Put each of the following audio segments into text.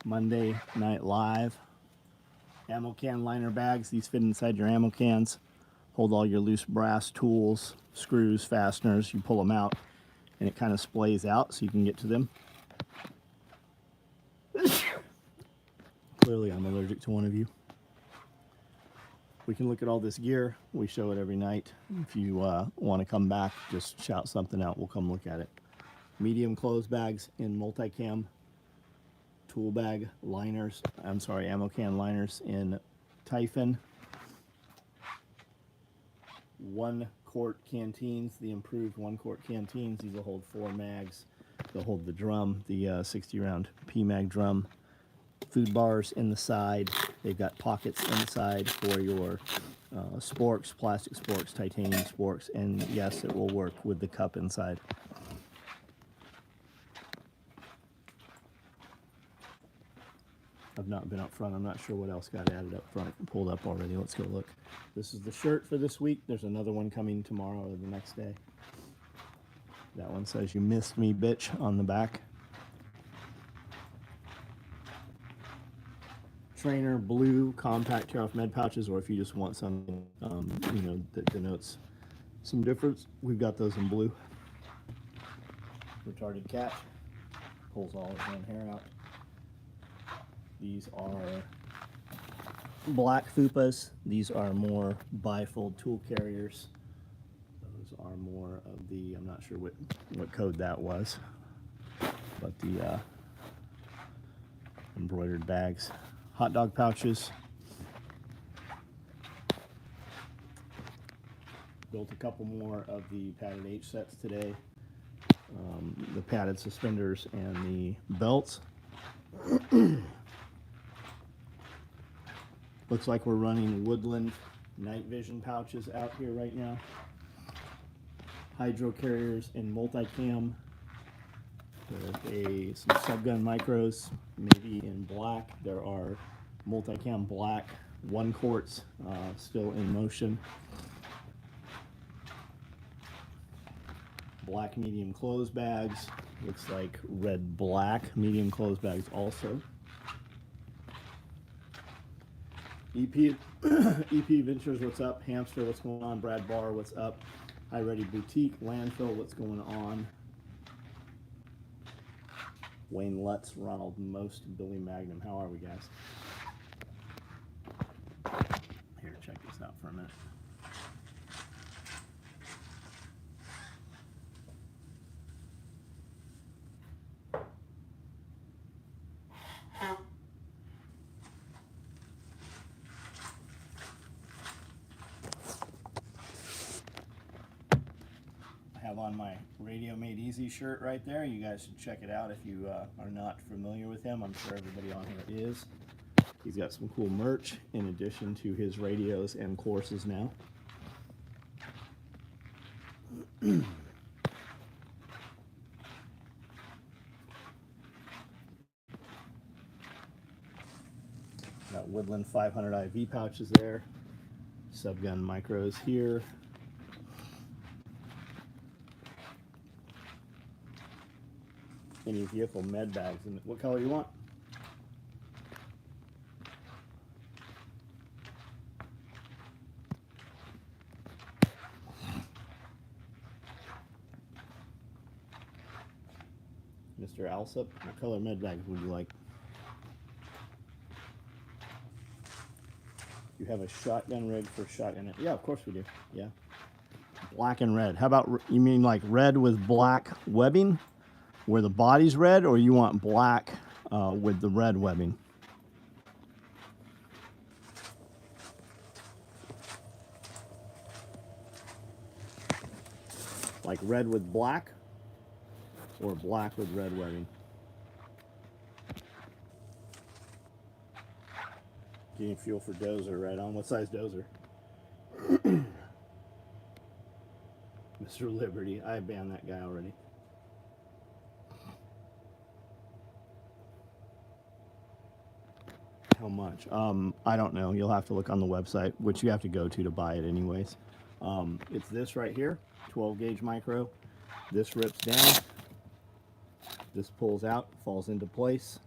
Monday Night Live. Ammo can liner bags. These fit inside your ammo cans. Hold all your loose brass tools, screws, fasteners. You pull them out and it kind of splays out so you can get to them. Clearly I'm allergic to one of you. We can look at all this gear. We show it every night. If you want to come back, just shout something out. We'll come look at it. Medium clothes bags in multicam. Tool bag liners. I'm sorry, ammo can liners in Typhon. 1 quart canteens, the improved 1 quart canteens. These will hold 4 mags. They'll hold the drum, the 60 round PMag drum. Food bars in the side. They've got pockets inside for your sporks, plastic sporks, titanium sporks, and yes, it will work with the cup inside. I've not been up front. I'm not sure what else got added up front and pulled up already. Let's go look. This is the shirt for this week. There's another one coming tomorrow or the next day. That one says, "You missed me, bitch," on the back. Trainer blue compact tear off med pouches, or if you just want something you know, that denotes some difference, we've got those in blue. Retarded cat pulls all his own hair out. These are black fupas. These are more bifold tool carriers. Those are more of the, I'm not sure what code that was, but the embroidered bags. Hot dog pouches. Built a couple more of the padded H sets today. The padded suspenders and the belts. Looks like we're running Woodland night vision pouches out here right now. Hydro carriers in multicam. There's some subgun micros, maybe in black. There are multicam black 1 quarts still in motion. Black medium clothes bags. Looks like red black medium clothes bags also. EP Ventures, what's up? Hamster, what's going on? Brad Barr, what's up? High Ready Boutique, Landfill, what's going on? Wayne Lutz, Ronald Most, Billy Magnum, how are we, guys? Here, check this out for a minute. On my Radio Made Easy shirt right there. You guys should check it out if you are not familiar with him. I'm sure everybody on here is. He's got some cool merch in addition to his radios and courses now. Got Woodland 500 IV pouches there. Subgun micros here. Any vehicle med bags. And what color you want? Mr. Alsop, what color med bags would you like? You have a shotgun rig for shotgun. Yeah, of course we do. Yeah. Black and red. How about, you mean like red with black webbing? Where the body's red, or you want black with the red webbing? Like red with black, or black with red webbing? Getting fuel for Dozer, right on. What size Dozer? Mr. Liberty, I banned that guy already. How much? I don't know. You'll have to look on the website, which you have to go to buy it anyways. It's this right here, 12 gauge micro. This rips down. This pulls out, falls into place.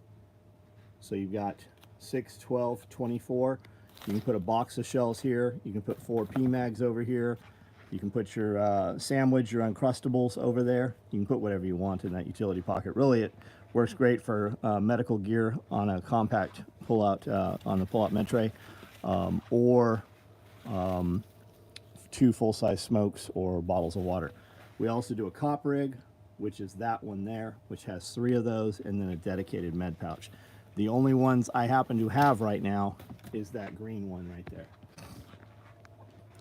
So you've got 6, 12, 24. You can put a box of shells here. You can put 4 PMags over here. You can put your sandwich, your Uncrustables over there. You can put whatever you want in that utility pocket. Really, it works great for medical gear on a compact pull-out, on the pull-out med tray, or 2 full-size smokes or bottles of water. We also do a cop rig, which is that one there, which has 3 of those, and then a dedicated med pouch. The only ones I happen to have right now is that green one right there.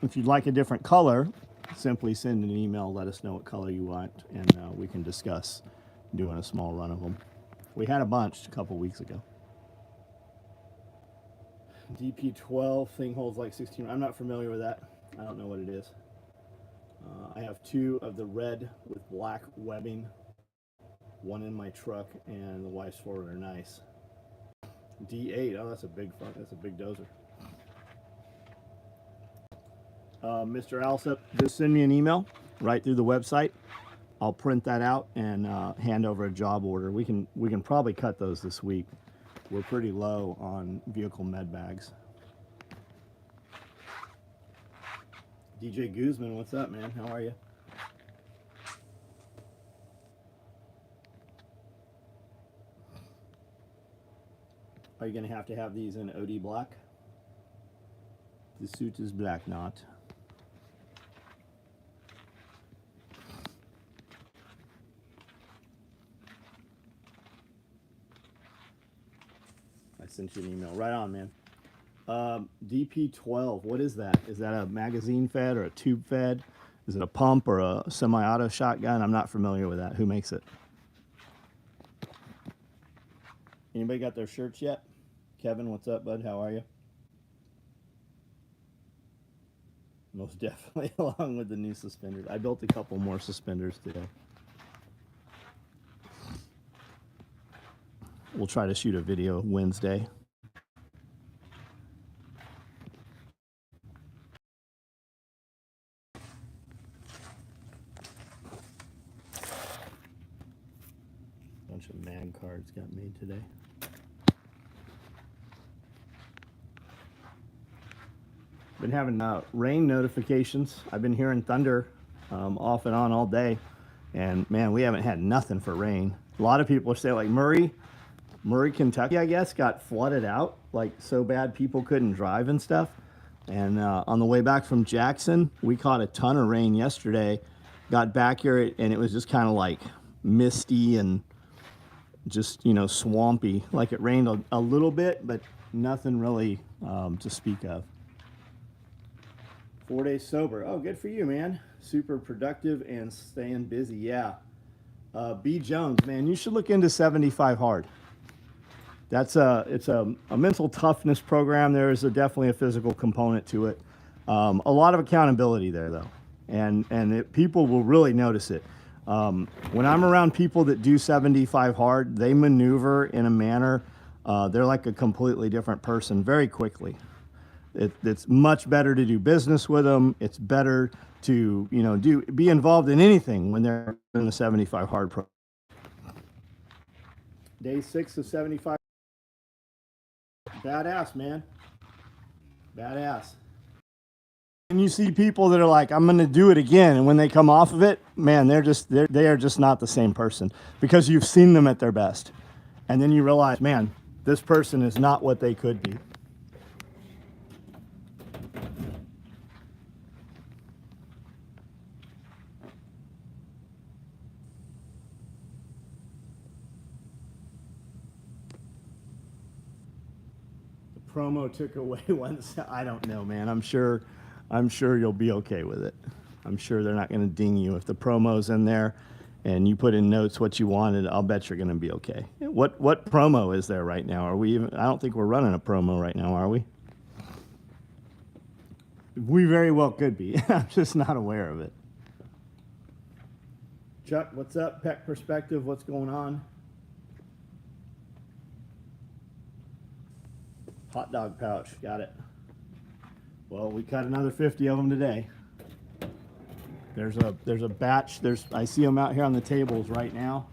If you'd like a different color, simply send an email, let us know what color you want, and we can discuss doing a small run of them. We had a bunch a couple weeks ago. DP12 thing holds like 16. I'm not familiar with that. I don't know what it is. I have 2 of the red with black webbing, one in my truck, and the wife's Ford are nice. D8, oh, that's a big dozer. Mr. Alsop, just send me an email right through the website. I'll print that out and hand over a job order. We can probably cut those this week. We're pretty low on vehicle med bags. DJ Guzman, what's up, man? How are you? Are you going to have these in OD black? The suit is black, not. I sent you an email. Right on, man. DP12, what is that? Is that a magazine fed or a tube fed? Is it a pump or a semi-auto shotgun? I'm not familiar with that. Who makes it? Anybody got their shirts yet? Kevin, what's up, bud? How are you? Most definitely, along with the new suspenders. I built a couple more suspenders today. We'll try to shoot a video Wednesday. Bunch of mag cards got made today. Been having rain notifications. I've been hearing thunder off and on all day, and man, we haven't had nothing for rain. A lot of people are saying, like Murray, Kentucky, I guess, got flooded out, like so bad people couldn't drive and stuff. And on the way back from Jackson, we caught a ton of rain yesterday. Got back here, and it was just kind of like misty and just, you know, swampy. Like it rained a little bit, but nothing really to speak of. 4 days sober. Oh, good for you, man. Super productive and staying busy. Yeah. B. Jones, man, you should look into 75 Hard. It's a mental toughness program. There is definitely a physical component to it. A lot of accountability there, though, and people will really notice it. When I'm around people that do 75 Hard, they maneuver in a manner, they're like a completely different person very quickly. It's much better to do business with them. It's better to, you know, be involved in anything when they're in the 75 Hard program. Day 6 of 75. Badass, man. Badass. And you see people that are like, I'm going to do it again. And when they come off of it, man, they are just not the same person, because you've seen them at their best. And then you realize, man, this person is not what they could be. Promo took away once. I don't know, man. I'm sure you'll be okay with it. I'm sure they're not going to ding you if the promo's in there and you put in notes what you wanted. I'll bet you're going to be okay. What promo is there right now? Are we even? I don't think we're running a promo right now, are we? We very well could be. I'm just not aware of it. Chuck, what's up? Pet Perspective, what's going on? Hot dog pouch, got it. Well, we cut another 50 of them today. There's a batch. I see them out here on the tables right now.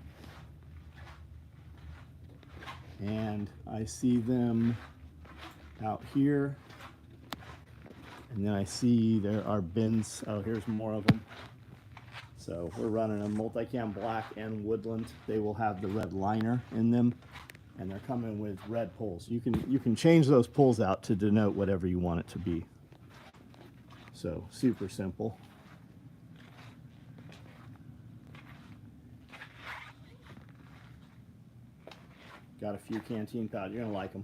and I see them out here, and then I see there are bins. Oh, here's more of them. So we're running a multicam black and woodland. They will have the red liner in them, and they're coming with red poles. You can change those poles out to denote whatever you want it to be. So super simple. Got a few canteen pouches. You're gonna like them.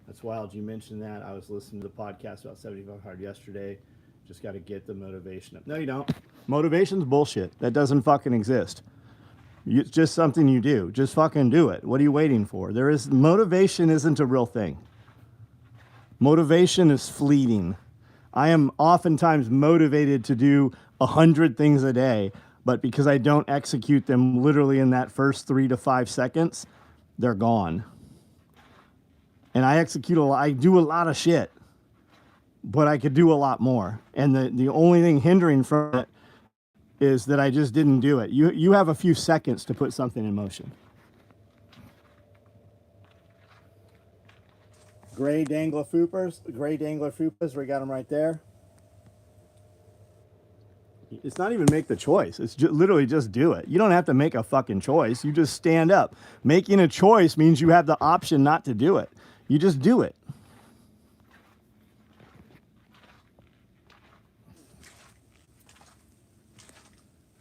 That's wild you mentioned that. I was listening to the podcast about 75 Hard yesterday. Just got to get the motivation up. No, you don't. Motivation's bullshit. That doesn't fucking exist. It's just something you do. Just fucking do it. What are you waiting for? Motivation isn't a real thing. Motivation is fleeting. I am oftentimes motivated to do 100 things a day, but because I don't execute them literally in that first 3 to 5 seconds, they're gone. And I do a lot of shit, but I could do a lot more. And the only thing hindering from it is that I just didn't do it. You have a few seconds to put something in motion. Gray dangler fupas, we got them right there. It's not even make the choice. It's literally just do it. You don't have to make a fucking choice. You just stand up. Making a choice means you have the option not to do it. You just do it.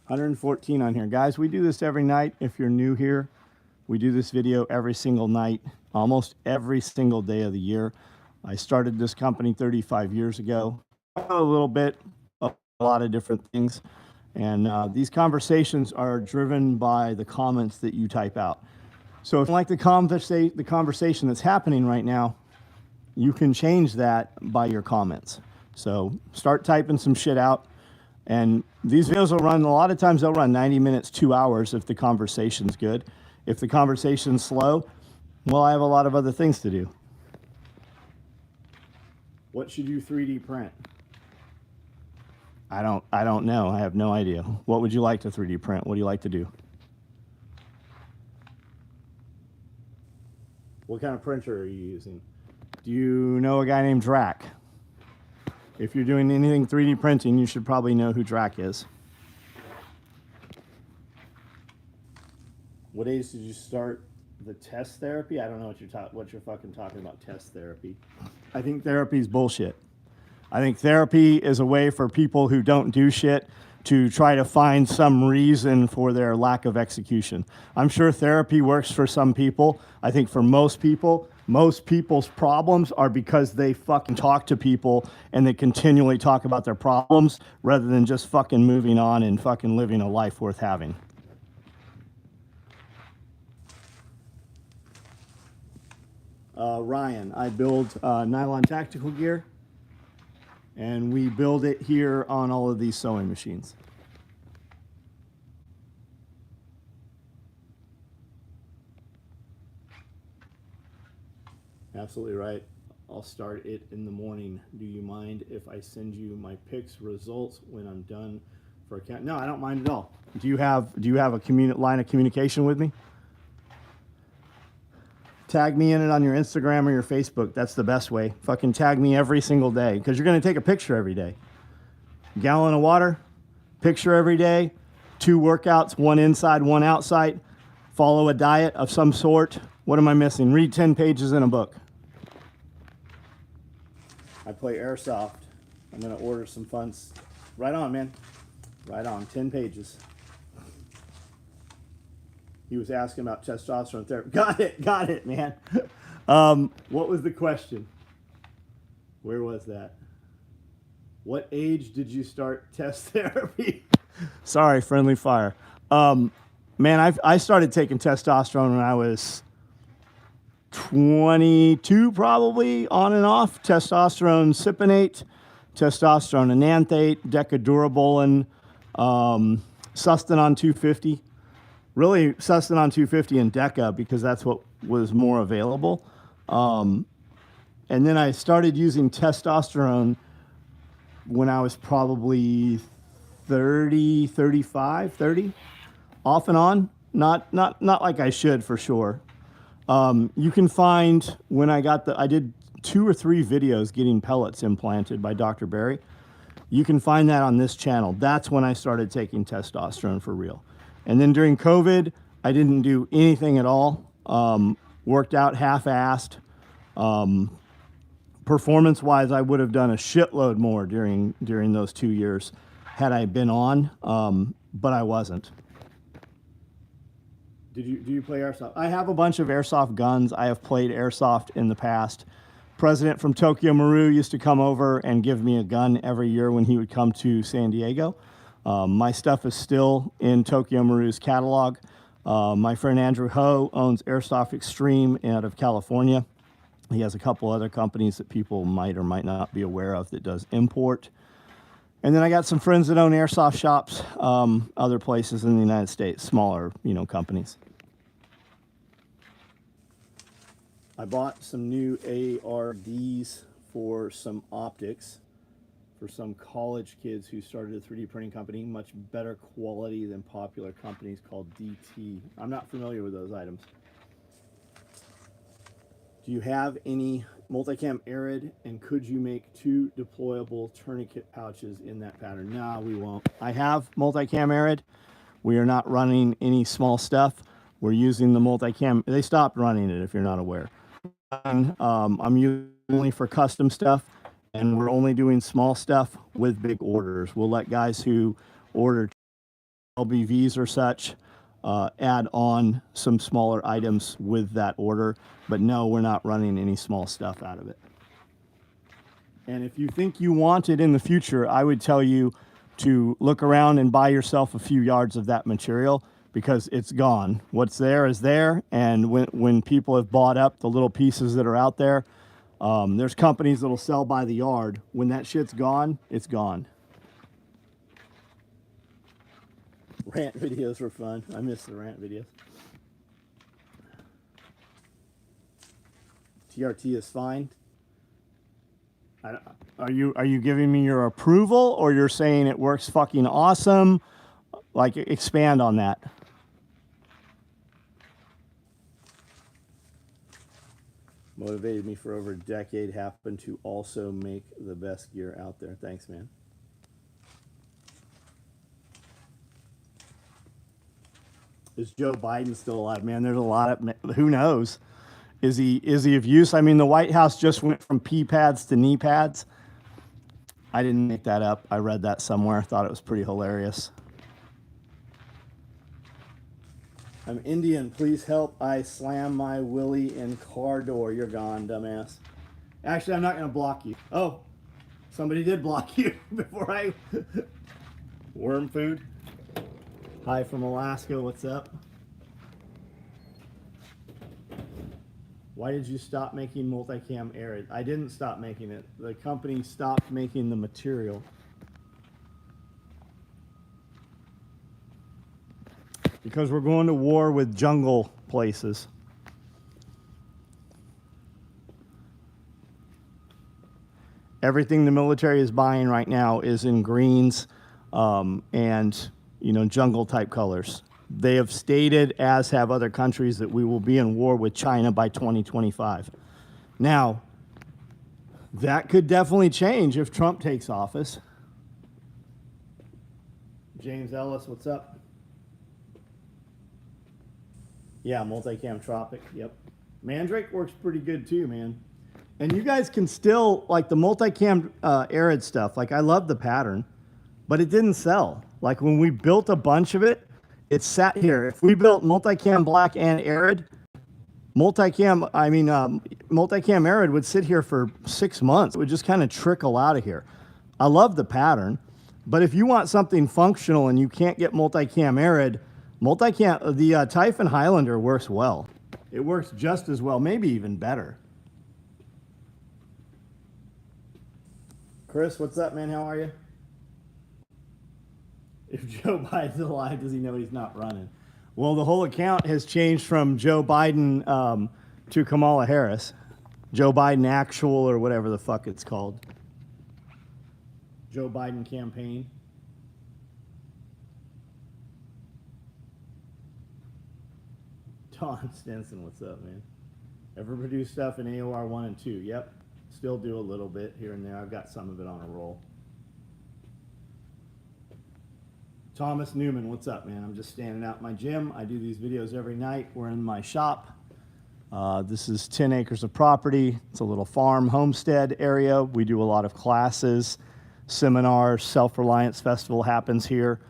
$114 on here. Guys, we do this every night. If you're new here, we do this video every single night, almost every single day of the year. I started this company 35 years ago. A little bit, a lot of different things. And these conversations are driven by the comments that you type out. So if you like the conversation that's happening right now, you can change that by your comments. So start typing some shit out. And these videos will run, a lot of times they'll run 90 minutes, 2 hours if the conversation's good. If the conversation's slow, well, I have a lot of other things to do. What should you 3D print? I don't know. I have no idea. What would you like to 3D print? What do you like to do? What kind of printer are you using? Do you know a guy named Drac? If you're doing anything 3D printing, you should probably know who Drac is. What age did you start the test therapy? I don't know what you're fucking talking about, test therapy. I think therapy is bullshit. I think therapy is a way for people who don't do shit to try to find some reason for their lack of execution. I'm sure therapy works for some people. I think for most people's problems are because they fucking talk to people and they continually talk about their problems rather than just fucking moving on and fucking living a life worth having. Ryan, I build nylon tactical gear, and we build it here on all of these sewing machines. Absolutely right. I'll start it in the morning. Do you mind if I send you my pics results when I'm done for a count? No, I don't mind at all. Do you have a line of communication with me? Tag me in it on your Instagram or your Facebook. That's the best way. Fucking tag me every single day because you're going to take a picture every day. Gallon of water, picture every day, 2 workouts, 1 inside, 1 outside. Follow a diet of some sort. What am I missing? Read 10 pages in a book. I play airsoft. I'm going to order some funds. Right on, man. Right on. 10 pages. He was asking about testosterone therapy. Got it, man. What was the question? Where was that? What age did you start test therapy? Sorry, friendly fire. Man, I started taking testosterone when I was 22, probably, on and off. Testosterone cypionate, testosterone enanthate, decadurabolin, Sustanon 250. Really, Sustanon 250 and Deca because that's what was more available. And then I started using testosterone when I was probably 30, 35, 30, off and on. Not like I should, for sure. You can find when I did 2 or 3 videos getting pellets implanted by Dr. Barry. You can find that on this channel. That's when I started taking testosterone for real. And then during COVID, I didn't do anything at all. Worked out half-assed. Performance-wise, I would have done a shitload more during those 2 years had I been on, but I wasn't. Do you play airsoft? I have a bunch of airsoft guns. I have played airsoft in the past. President from Tokyo Maru used to come over and give me a gun every year when he would come to San Diego. My stuff is still in Tokyo Maru's catalog. My friend Andrew Ho owns Airsoft Extreme out of California. He has a couple other companies that people might or might not be aware of that does import. And then I got some friends that own airsoft shops, other places in the United States, smaller, companies. I bought some new ARDs for some optics for some college kids who started a 3D printing company, much better quality than popular companies called DT. I'm not familiar with those items. Do you have any multicam arid, and could you make 2 deployable tourniquet pouches in that pattern? No, we won't. I have multicam arid. We are not running any small stuff. We're using the multicam. They stopped running it if you're not aware. I'm using only for custom stuff, and we're only doing small stuff with big orders. We'll let guys who order LBVs or such add on some smaller items with that order, but no, we're not running any small stuff out of it. And if you think you want it in the future, I would tell you to look around and buy yourself a few yards of that material, because it's gone. What's there is there, and when people have bought up the little pieces that are out there, there's companies that'll sell by the yard. When that shit's gone, it's gone. Rant videos were fun. I miss the rant videos. TRT is fine. Are you giving me your approval, or you're saying it works fucking awesome? Like, expand on that. Motivated me for over a decade. Happened to also make the best gear out there. Thanks, man. Is Joe Biden still alive? Man, there's a lot of, who knows? Is he of use? I mean, the White House just went from pee pads to knee pads. I didn't make that up. I read that somewhere. Thought it was pretty hilarious. I'm Indian. Please help. I slam my willy in car door. You're gone, dumbass. Actually, I'm not going to block you. Oh, somebody did block you before I... Worm food. Hi from Alaska. What's up? Why did you stop making multicam arid? I didn't stop making it. The company stopped making the material. Because we're going to war with jungle places. Everything the military is buying right now is in greens and, jungle type colors. They have stated, as have other countries, that we will be in war with China by 2025. Now, that could definitely change if Trump takes office. James Ellis, what's up? Yeah, multicam tropic, yep. Mandrake works pretty good too, man. And you guys can still, like the multicam arid stuff, like I love the pattern, but it didn't sell. Like when we built a bunch of it, it sat here. If we built multicam black and arid, multicam arid would sit here for 6 months. It would just kind of trickle out of here. I love the pattern, but if you want something functional and you can't get multicam arid, the Typhon Highlander works well. It works just as well, maybe even better. Chris, what's up, man? How are you? If Joe Biden's alive, does he know he's not running? Well, the whole account has changed from Joe Biden to Kamala Harris. Joe Biden actual, or whatever the fuck it's called. Joe Biden campaign. Don Stenson, what's up, man? Ever produce stuff in AOR 1 and 2? Yep. Still do a little bit here and there. I've got some of it on a roll. Thomas Newman, what's up, man? I'm just standing out in my gym. I do these videos every night. We're in my shop. This is 10 acres of property. It's a little farm homestead area. We do a lot of classes, seminars, self-reliance festival happens here.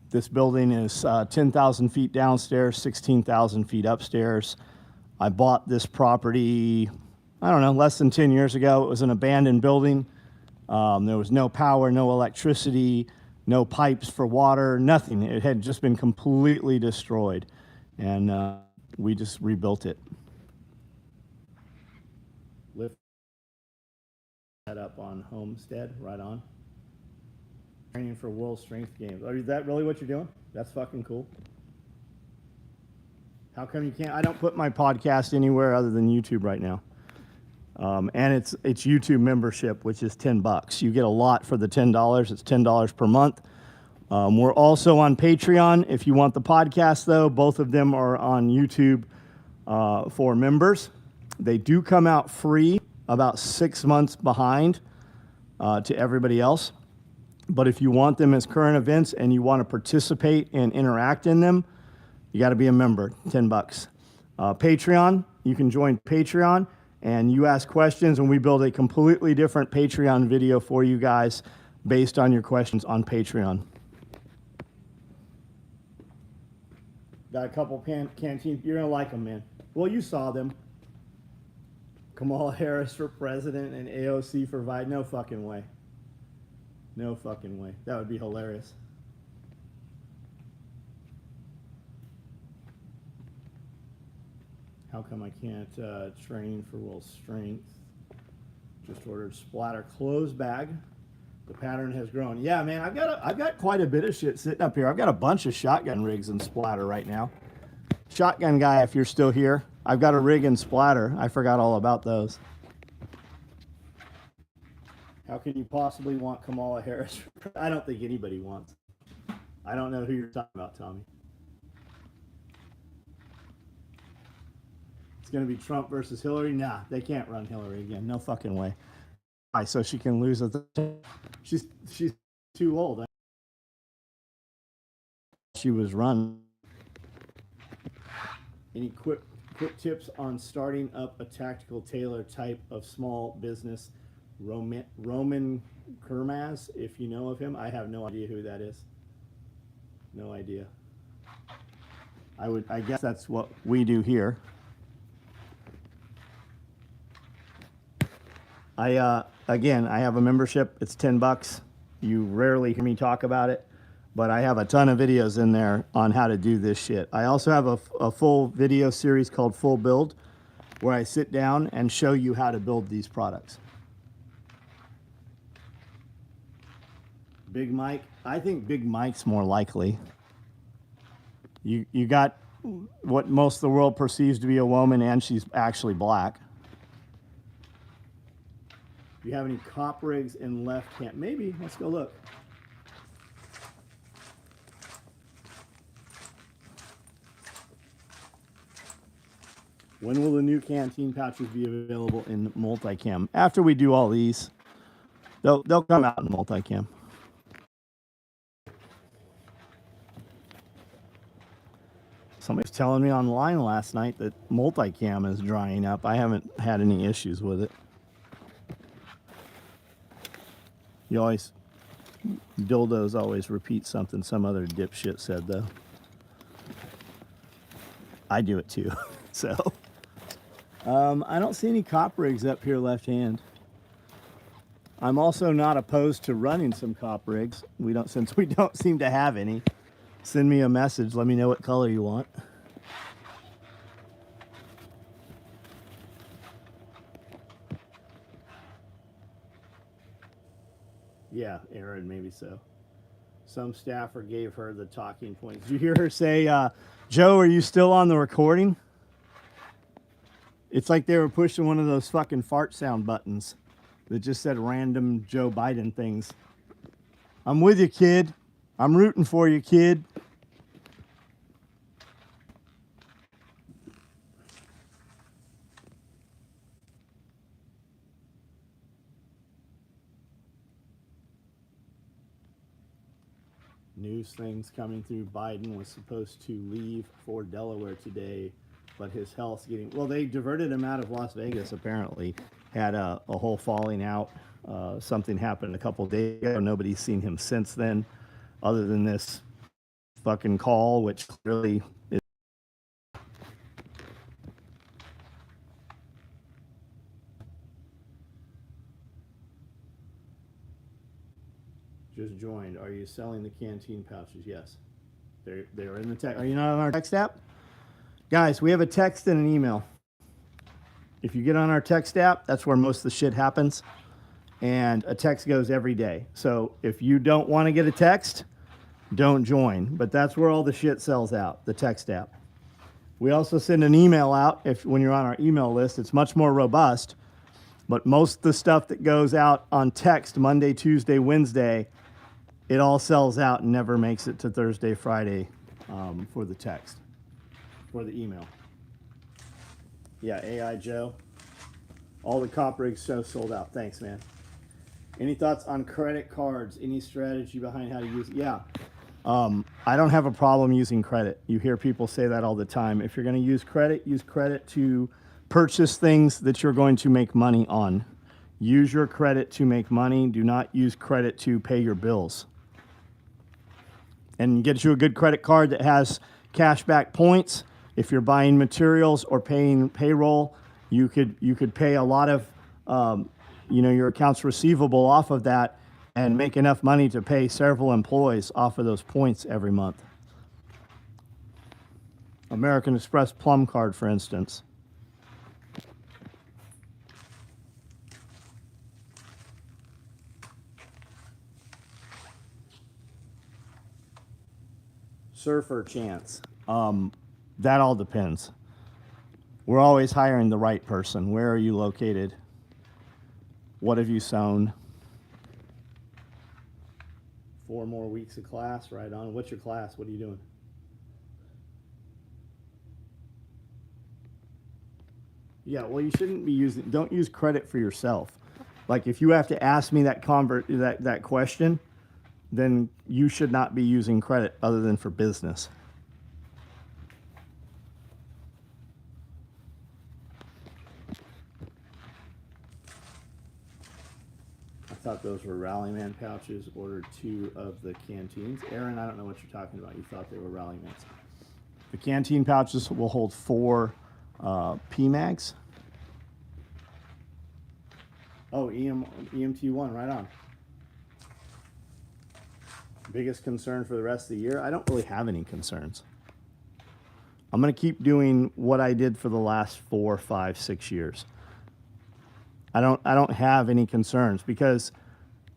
This building is 10,000 feet downstairs, 16,000 feet upstairs. I bought this property, I don't know, less than 10 years ago. It was an abandoned building. There was no power, no electricity, no pipes for water, nothing. It had just been completely destroyed. And we just rebuilt it. Lift that up on Homestead, right on. Training for World Strength Games. Is that really what you're doing? That's fucking cool. How come you can't? I don't put my podcast anywhere other than YouTube right now. And it's YouTube membership, which is $10. You get a lot for the $10. It's $10 per month. We're also on Patreon. If you want the podcast, though, both of them are on YouTube for members. They do come out free, about 6 months behind to everybody else. But if you want them as current events and you want to participate and interact in them, you got to be a member, $10. Patreon, you can join Patreon and you ask questions and we build a completely different Patreon video for you guys based on your questions on Patreon. Got a couple canteens. You're going to like them, man. Well, you saw them. Kamala Harris for president and AOC for vice. No fucking way. No fucking way. That would be hilarious. How come I can't train for World Strength? Just ordered splatter clothes bag. The pattern has grown. Yeah, man, I've got quite a bit of shit sitting up here. I've got a bunch of shotgun rigs and splatter right now. Shotgun guy, if you're still here, I've got a rig and splatter. I forgot all about those. How can you possibly want Kamala Harris? I don't think anybody wants. I don't know who you're talking about, Tommy. It's going to be Trump versus Hillary? Nah, they can't run Hillary again. No fucking way. Why? So she can lose at the... She's too old. She was run. Any quick tips on starting up a tactical tailor type of small business? Roman Kermaz, if you know of him. I have no idea who that is. No idea. I guess that's what we do here. Again, I have a membership. It's $10. You rarely hear me talk about it, but I have a ton of videos in there on how to do this shit. I also have a full video series called Full Build, where I sit down and show you how to build these products. Big Mike, I think Big Mike's more likely. You got what most of the world perceives to be a woman, and she's actually black. Do you have any cop rigs in left hand? Maybe. Let's go look. When will the new canteen pouches be available in multicam? After we do all these, they'll come out in multicam. Somebody was telling me online last night that multicam is drying up. I haven't had any issues with it. Dildos always repeat something some other dipshit said, though. I do it too. So, I don't see any cop rigs up here left hand. I'm also not opposed to running some cop rigs. Since we don't seem to have any. Send me a message. Let me know what color you want. Yeah, Aaron, maybe so. Some staffer gave her the talking points. Did you hear her say, Joe, are you still on the recording? It's like they were pushing one of those fucking fart sound buttons that just said random Joe Biden things. I'm with you, kid. I'm rooting for you, kid. News things coming through. Biden was supposed to leave for Delaware today, but his health's getting... Well, they diverted him out of Las Vegas, apparently. Had a whole falling out. Something happened a couple days ago. Nobody's seen him since then, other than this fucking call, which clearly is... Just joined. Are you selling the canteen pouches? Yes. They're in the text. Are you not on our text app? Guys, we have a text and an email. If you get on our text app, that's where most of the shit happens. And a text goes every day. So if you don't want to get a text, don't join. But that's where all the shit sells out, the text app. We also send an email out when you're on our email list. It's much more robust. But most of the stuff that goes out on text Monday, Tuesday, Wednesday, it all sells out and never makes it to Thursday, Friday for the text, for the email. Yeah, AI Joe. All the cop rigs show sold out. Thanks, man. Any thoughts on credit cards? Any strategy behind how to use it? Yeah. I don't have a problem using credit. You hear people say that all the time. If you're going to use credit to purchase things that you're going to make money on. Use your credit to make money. Do not use credit to pay your bills. And get you a good credit card that has cashback points. If you're buying materials or paying payroll, you could pay a lot of your accounts receivable off of that and make enough money to pay several employees off of those points every month. American Express Plum Card, for instance. Surfer chance. That all depends. We're always hiring the right person. Where are you located? What have you sown? 4 more weeks of class, right on. What's your class? What are you doing? Yeah, well, you shouldn't be don't use credit for yourself. Like if you have to ask me that question, then you should not be using credit other than for business. I thought those were Rallyman pouches. Ordered 2 of the canteens. Aaron, I don't know what you're talking about. You thought they were Rallymans. The canteen pouches will hold 4 PMags. Oh, EMT1, right on. Biggest concern for the rest of the year? I don't really have any concerns. I'm going to keep doing what I did for the last 4, 5, 6 years. I don't have any concerns because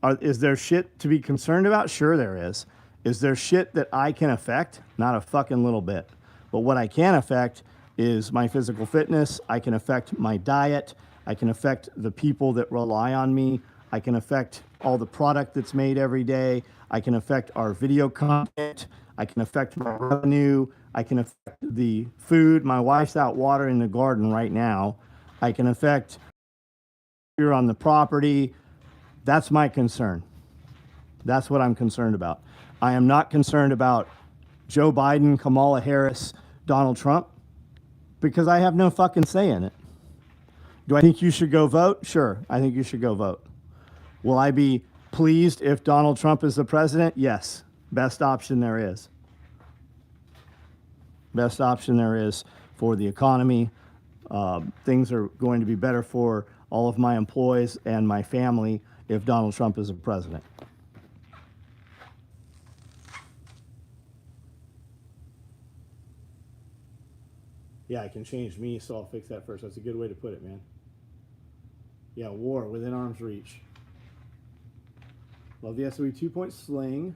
is there shit to be concerned about? Sure there is. Is there shit that I can affect? Not a fucking little bit. But what I can affect is my physical fitness. I can affect my diet. I can affect the people that rely on me. I can affect all the product that's made every day. I can affect our video content. I can affect my revenue. I can affect the food. My wife's out watering the garden right now. I can affect here on the property. That's my concern. That's what I'm concerned about. I am not concerned about Joe Biden, Kamala Harris, Donald Trump, because I have no fucking say in it. Do I think you should go vote? Sure, I think you should go vote. Will I be pleased if Donald Trump is the president? Yes. Best option there is. Best option there is for the economy. Things are going to be better for all of my employees and my family if Donald Trump is the president. Yeah, I can change me, so I'll fix that first. That's a good way to put it, man. Yeah, war within arm's reach. Love the SOE 2-point sling.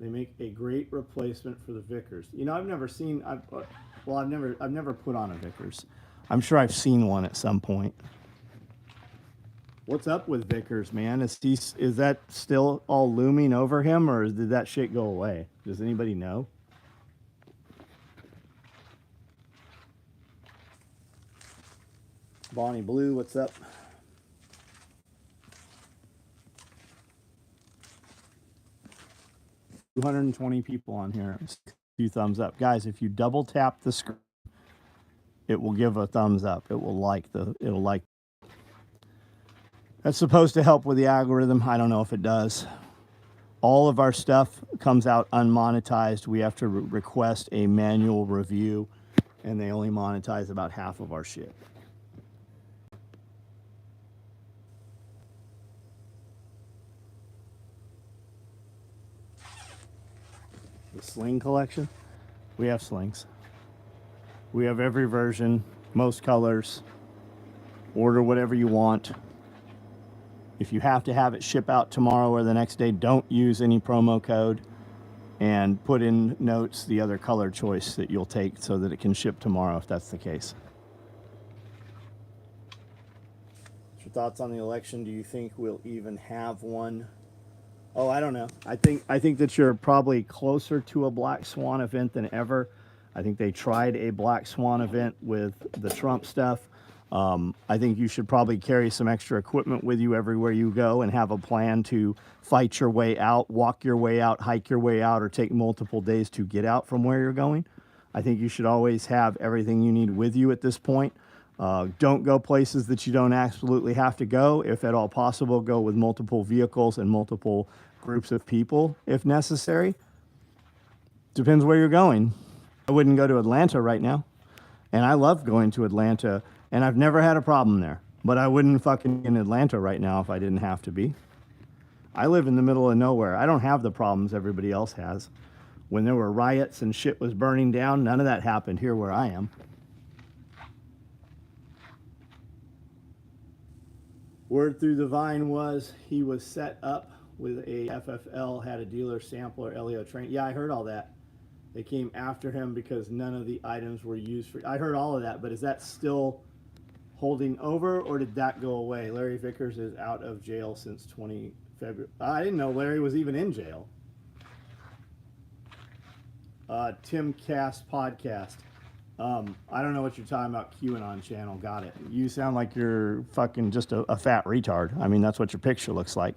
They make a great replacement for the Vickers. You know, I've never put on a Vickers. I'm sure I've seen one at some point. What's up with Vickers, man? Is that still all looming over him, or did that shit go away? Does anybody know? Bonnie Blue, what's up? 220 people on here. 2 thumbs up. Guys, if you double tap the screen, it will give a thumbs up. It'll like. That's supposed to help with the algorithm. I don't know if it does. All of our stuff comes out unmonetized. We have to request a manual review, and they only monetize about half of our shit. The sling collection? We have slings. We have every version, most colors. Order whatever you want. If you have to have it ship out tomorrow or the next day, don't use any promo code, and put in notes the other color choice that you'll take so that it can ship tomorrow if that's the case. What's your thoughts on the election? Do you think we'll even have one? Oh, I don't know. I think that you're probably closer to a black swan event than ever. I think they tried a black swan event with the Trump stuff. I think you should probably carry some extra equipment with you everywhere you go and have a plan to fight your way out, walk your way out, hike your way out, or take multiple days to get out from where you're going. I think you should always have everything you need with you at this point. Don't go places that you don't absolutely have to go. If at all possible, go with multiple vehicles and multiple groups of people if necessary. Depends where you're going. I wouldn't go to Atlanta right now. And I love going to Atlanta, and I've never had a problem there. But I wouldn't fucking be in Atlanta right now if I didn't have to be. I live in the middle of nowhere. I don't have the problems everybody else has. When there were riots and shit was burning down, none of that happened here where I am. Word through the vine was he was set up with a FFL, had a dealer sampler, LEO train. Yeah, I heard all that. They came after him because none of the items were used for. I heard all of that, but is that still holding over, or did that go away? Larry Vickers is out of jail since 20 February. I didn't know Larry was even in jail. Tim Cast podcast. I don't know what you're talking about. QAnon channel. Got it. You sound like you're fucking just a fat retard. I mean, that's what your picture looks like.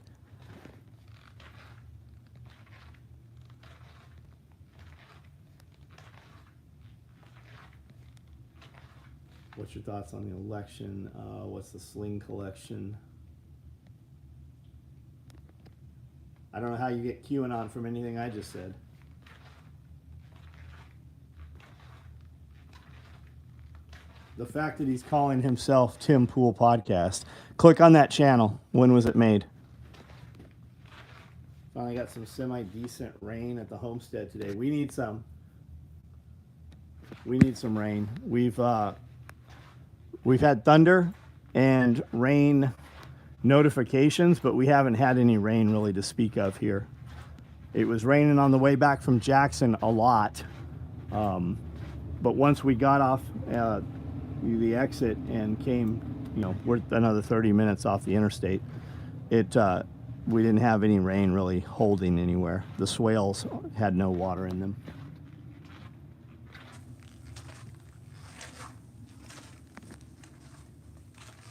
What's your thoughts on the election? What's the sling collection? I don't know how you get QAnon from anything I just said. The fact that he's calling himself Tim Pool Podcast. Click on that channel. When was it made? Finally got some semi-decent rain at the homestead today. We need some. We need some rain. We've had thunder and rain notifications, but we haven't had any rain really to speak of here. It was raining on the way back from Jackson a lot. But once we got off the exit and came, we're another 30 minutes off the interstate, we didn't have any rain really holding anywhere. The swales had no water in them.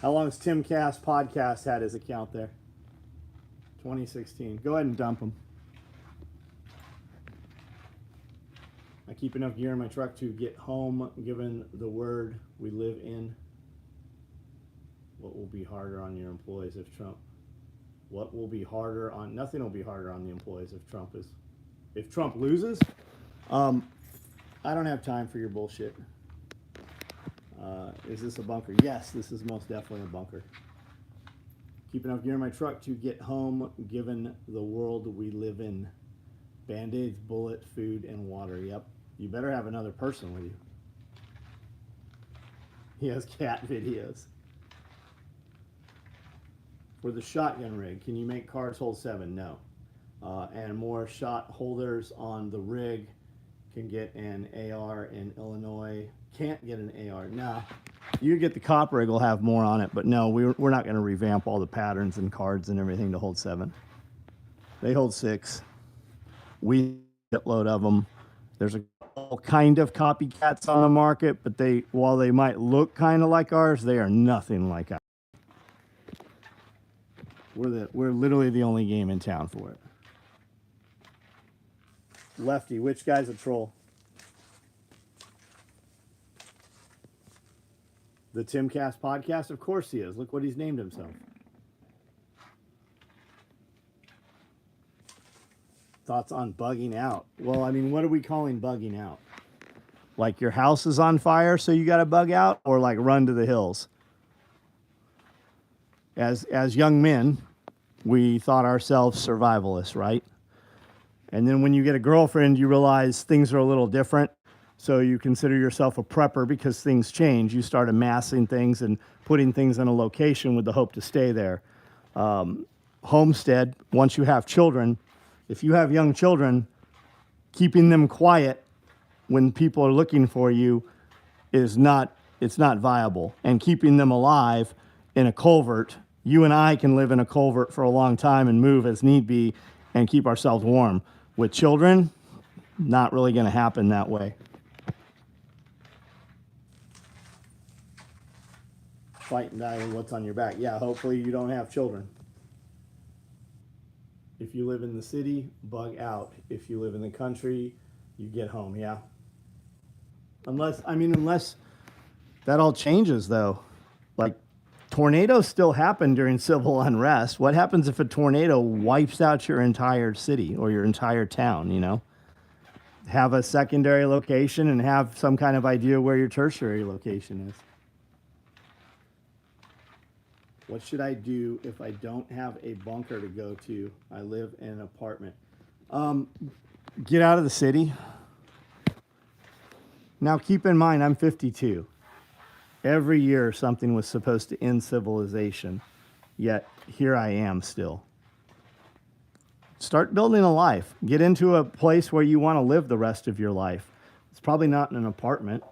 How long has Tim Cast podcast had his account there? 2016. Go ahead and dump him. I keep enough gear in my truck to get home, given the word we live in. What will be harder on your employees if Trump? What will be harder on? Nothing will be harder on the employees if Trump loses. I don't have time for your bullshit. Is this a bunker? Yes, this is most definitely a bunker. Keep enough gear in my truck to get home, given the world we live in. Band-Aids, bullet, food, and water. Yep. You better have another person with you. He has cat videos. For the shotgun rig, can you make cars hold 7? No. And more shot holders on the rig. Can get an AR in Illinois. Can't get an AR. Nah. You get the cop rig will have more on it, but no, we're not going to revamp all the patterns and cards and everything to hold 7. They hold 6. We get a load of them. There's all kind of copycats on the market, but while they might look kind of like ours, they are nothing like ours. We're literally the only game in town for it. Lefty, which guy's a troll? The Timcast podcast? Of course he is. Look what he's named himself. Thoughts on bugging out? Well, I mean, what are we calling bugging out? Like your house is on fire, so you got to bug out, or like run to the hills? As young men, we thought ourselves survivalists, right? And then when you get a girlfriend, you realize things are a little different. So you consider yourself a prepper because things change. You start amassing things and putting things in a location with the hope to stay there. Homestead, once you have children, if you have young children, keeping them quiet when people are looking for you it's not viable. And keeping them alive in a culvert, you and I can live in a culvert for a long time and move as need be and keep ourselves warm. With children, not really going to happen that way. Fight and die with what's on your back. Yeah, hopefully you don't have children. If you live in the city, bug out. If you live in the country, you get home, yeah. Unless that all changes though. Like tornadoes still happen during civil unrest. What happens if a tornado wipes out your entire city or your entire town, you know? Have a secondary location and have some kind of idea where your tertiary location is. What should I do if I don't have a bunker to go to? I live in an apartment. Get out of the city. Now keep in mind, I'm 52. Every year something was supposed to end civilization, yet here I am still. Start building a life. Get into a place where you want to live the rest of your life. It's probably not in an apartment.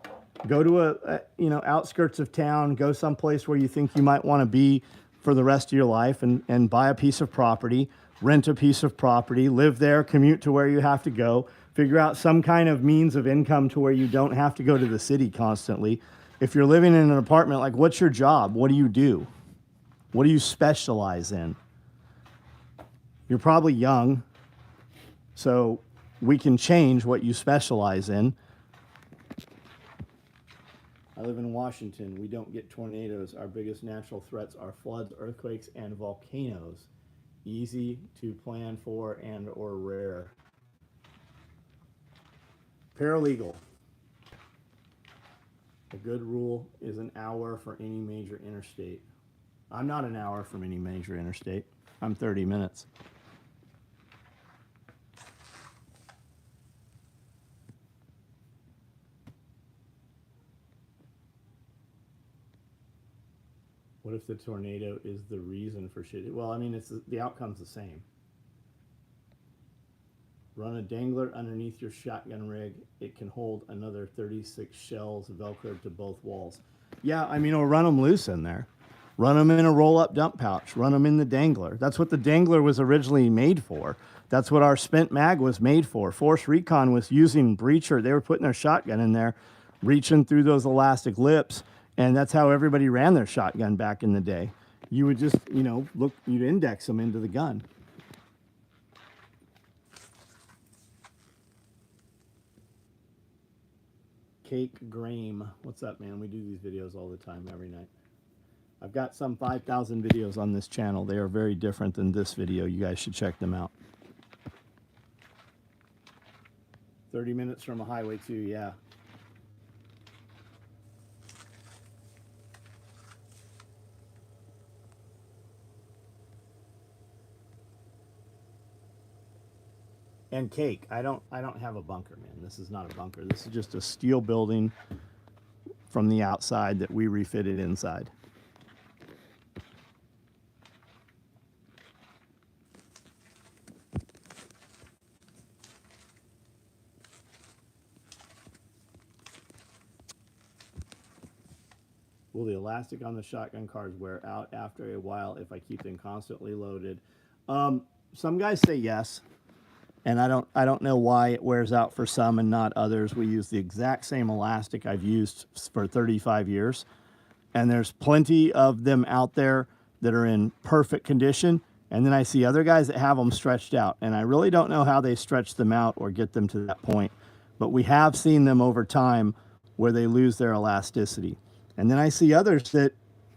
Go to outskirts of town, go someplace where you think you might want to be for the rest of your life and buy a piece of property, rent a piece of property, live there, commute to where you have to go, figure out some kind of means of income to where you don't have to go to the city constantly. If you're living in an apartment, like what's your job? What do you do? What do you specialize in? You're probably young, so we can change what you specialize in. I live in Washington. We don't get tornadoes. Our biggest natural threats are floods, earthquakes, and volcanoes. Easy to plan for and or rare. Paralegal. A good rule is an hour for any major interstate. I'm not an hour from any major interstate. I'm 30 minutes. What if the tornado is the reason for shit? Well, I mean, the outcome's the same. Run a dangler underneath your shotgun rig. It can hold another 36 shells velcroed to both walls. Yeah, I mean, or run them loose in there. Run them in a roll-up dump pouch. Run them in the dangler. That's what the dangler was originally made for. That's what our spent mag was made for. Force Recon was using breacher. They were putting their shotgun in there, reaching through those elastic lips, and that's how everybody ran their shotgun back in the day. You would just, you'd index them into the gun. Cake Graham. What's up, man? We do these videos all the time, every night. I've got some 5,000 videos on this channel. They are very different than this video. You guys should check them out. 30 minutes from a highway too, yeah. And cake. I don't have a bunker, man. This is not a bunker. This is just a steel building from the outside that we refitted inside. Will the elastic on the shotgun cars wear out after a while if I keep them constantly loaded? Some guys say yes. And I don't know why it wears out for some and not others. We use the exact same elastic I've used for 35 years. And there's plenty of them out there that are in perfect condition. And then I see other guys that have them stretched out. And I really don't know how they stretch them out or get them to that point. But we have seen them over time where they lose their elasticity. And then I see others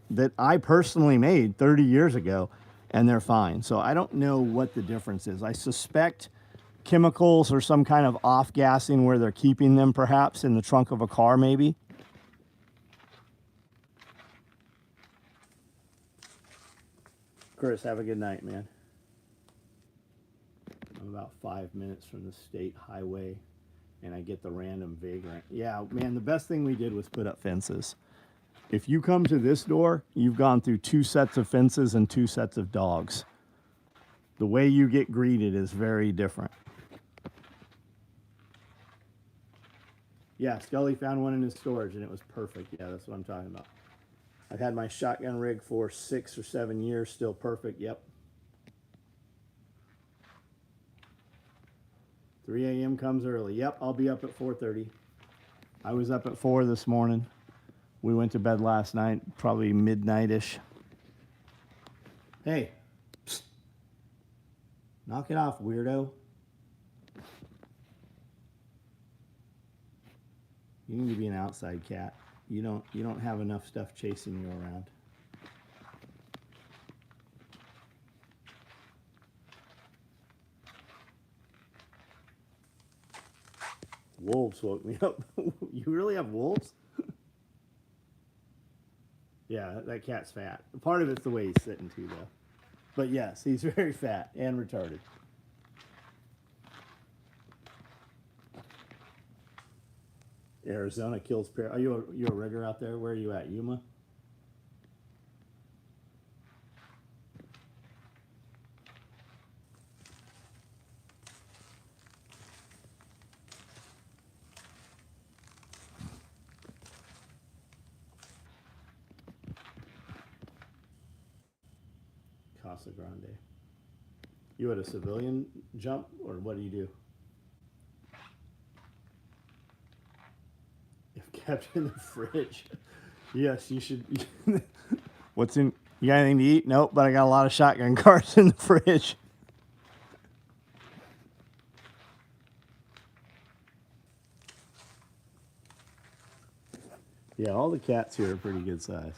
that I personally made 30 years ago, and they're fine. So I don't know what the difference is. I suspect chemicals or some kind of off-gassing where they're keeping them perhaps in the trunk of a car maybe. Chris, have a good night, man. I'm about 5 minutes from the state highway, and I get the random vagrant. Yeah, man, the best thing we did was put up fences. If you come to this door, you've gone through 2 sets of fences and 2 sets of dogs. The way you get greeted is very different. Yeah, Scully found one in his storage, and it was perfect. Yeah, that's what I'm talking about. I've had my shotgun rig for 6 or 7 years, still perfect. Yep. 3 a.m. comes early. Yep, I'll be up at 4:30. I was up at 4 this morning. We went to bed last night, probably midnight-ish. Hey, psst. Knock it off, weirdo. You need to be an outside cat. You don't have enough stuff chasing you around. Wolves woke me up. You really have wolves? Yeah, that cat's fat. Part of it's the way he's sitting too, though. But yes, he's very fat and retarded. Arizona kills bear. Are you a rigger out there? Where are you at? Yuma? Casa Grande. You had a civilian jump, or what do you do? If kept in the fridge. Yes, you should. What's in? You got anything to eat? Nope, but I got a lot of shotgun cards in the fridge. Yeah, all the cats here are pretty good size.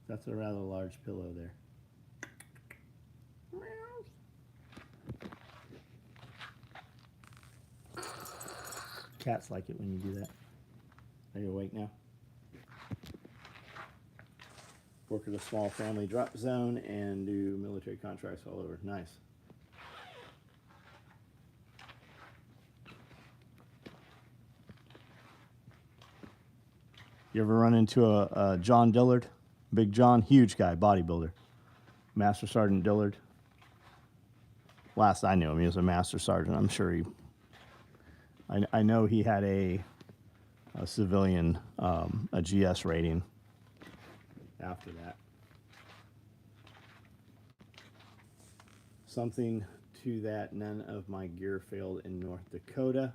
That's a rather large pillow there. Cats like it when you do that. Are you awake now? Work at a small family drop zone and do military contracts all over. Nice. You ever run into a John Dillard? Big John, huge guy, bodybuilder. Master Sergeant Dillard. Last I knew him, he was a Master Sergeant. I'm sure he... I know he had a civilian, a GS rating after that. Something to that, none of my gear failed in North Dakota,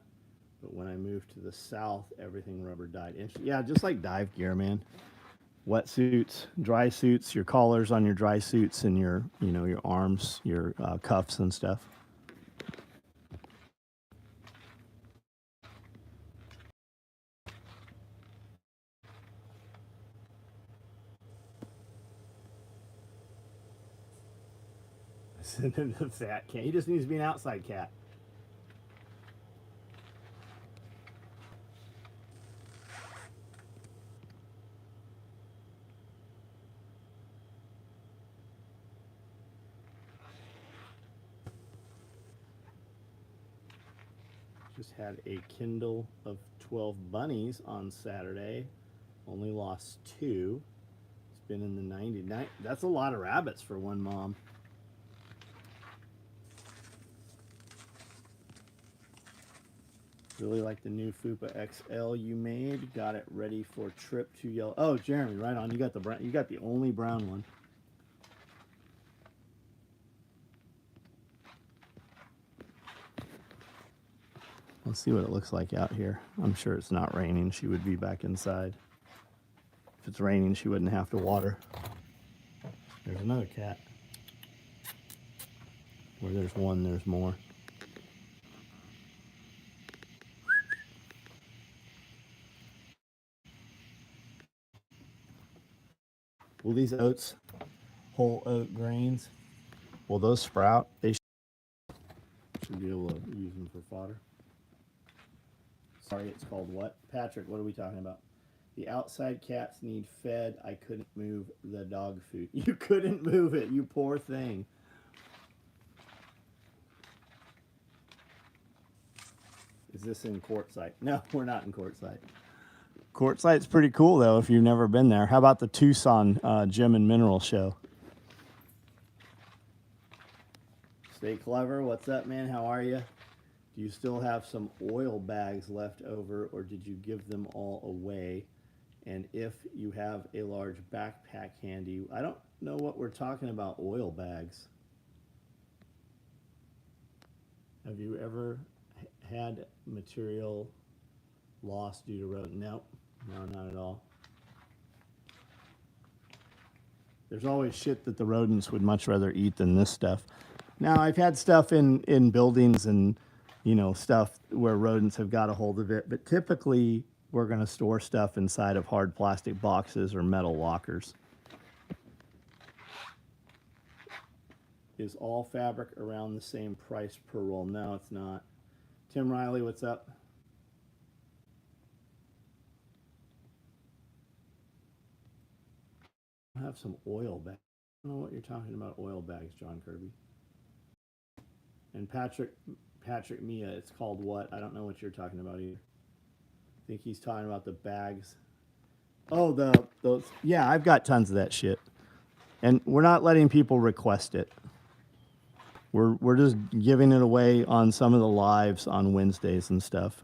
but when I moved to the south, everything rubber died. Yeah, just like dive gear, man. Wetsuits, dry suits, your collars on your dry suits, and your, your arms, your cuffs and stuff. The fat cat. He just needs to be an outside cat. Just had a Kindle of 12 bunnies on Saturday. Only lost 2. It's been in the 99. That's a lot of rabbits for one mom. Really like the new Fupa XL you made. Got it ready for trip to yellow. Oh, Jeremy, right on. You got the brown. You got the only brown one. Let's see what it looks like out here. I'm sure it's not raining. She would be back inside. If it's raining, she wouldn't have to water. There's another cat. Where there's one, there's more. Will these oats, whole oat grains, will those sprout? They should be able to use them for fodder. Sorry, it's called what? Patrick, what are we talking about? The outside cats need fed. I couldn't move the dog food. You couldn't move it, you poor thing. Is this in Quartzsite? No, we're not in Quartzsite. Quartzsite's pretty cool, though, if you've never been there. How about the Tucson Gem and Mineral Show? Stay clever. What's up, man? How are you? Do you still have some oil bags left over, or did you give them all away? And if you have a large backpack handy, I don't know what we're talking about, oil bags. Have you ever had material lost due to rodent? No, not at all. There's always shit that the rodents would much rather eat than this stuff. Now, I've had stuff in buildings and, you know, stuff where rodents have got a hold of it, but typically we're going to store stuff inside of hard plastic boxes or metal lockers. Is all fabric around the same price per roll? No, it's not. Tim Riley, what's up? I have some oil bags. I don't know what you're talking about, oil bags, John Kirby. And Patrick Mia, it's called what? I don't know what you're talking about either. I think he's talking about the bags. Oh, those. Yeah, I've got tons of that shit. And we're not letting people request it. We're just giving it away on some of the lives on Wednesdays and stuff.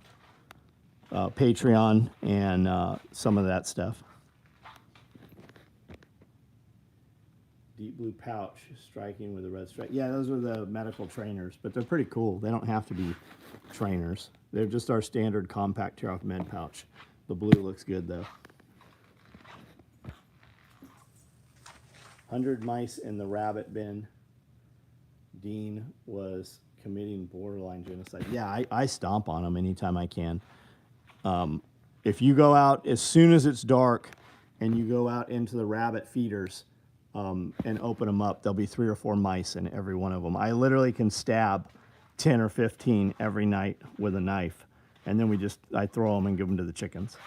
Patreon and some of that stuff. Deep blue pouch, striking with a red stripe. Yeah, those are the medical trainers, but they're pretty cool. They don't have to be trainers. They're just our standard compact tear off med pouch. The blue looks good though. 100 mice in the rabbit bin. Dean was committing borderline genocide. Yeah, I stomp on them anytime I can. If you go out as soon as it's dark and you go out into the rabbit feeders, and open them up, there'll be 3 or 4 mice in every one of them. I literally can stab 10 or 15 every night with a knife, and then I throw them and give them to the chickens.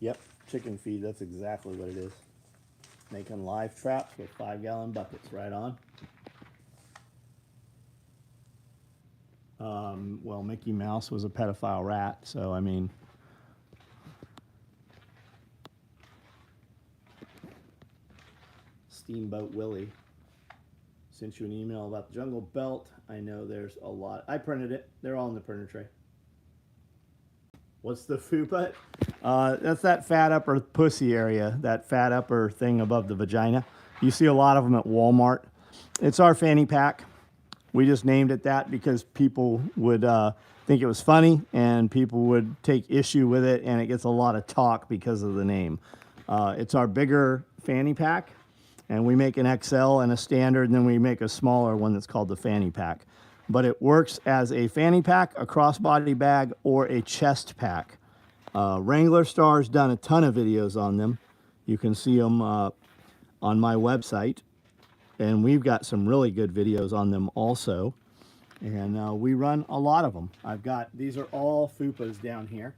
Yep, chicken feed, that's exactly what it is. Making live traps with 5-gallon buckets, right on. Well, Mickey Mouse was a pedophile rat, so I mean. Steamboat Willie sent you an email about the jungle belt. I know there's a lot. I printed it. They're all in the printer tray. What's the fupa? That's that fat upper pussy area, that fat upper thing above the vagina. You see a lot of them at Walmart. It's our fanny pack. We just named it that because people would think it was funny and people would take issue with it, and it gets a lot of talk because of the name. It's our bigger fanny pack, and we make an XL and a standard, and then we make a smaller one that's called the fanny pack. But it works as a fanny pack, a crossbody bag, or a chest pack. Wrangler Star's done a ton of videos on them. You can see them on my website. And we've got some really good videos on them also. And we run a lot of them. These are all fupas down here.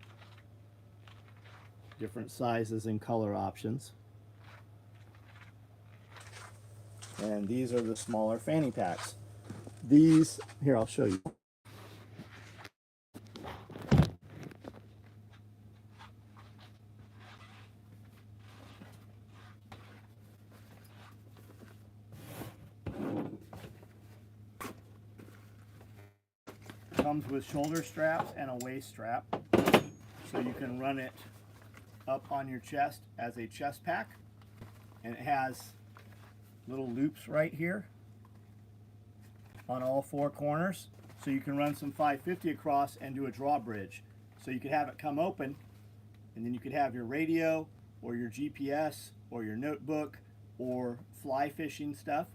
Different sizes and color options. And these are the smaller fanny packs. These, here, I'll show you. comes with shoulder straps and a waist strap, so you can run it up on your chest as a chest pack, and it has little loops right here on all four corners, so you can run some 550 across and do a drawbridge. So you could have it come open, and then you could have your radio or your GPS or your notebook or fly fishing stuff,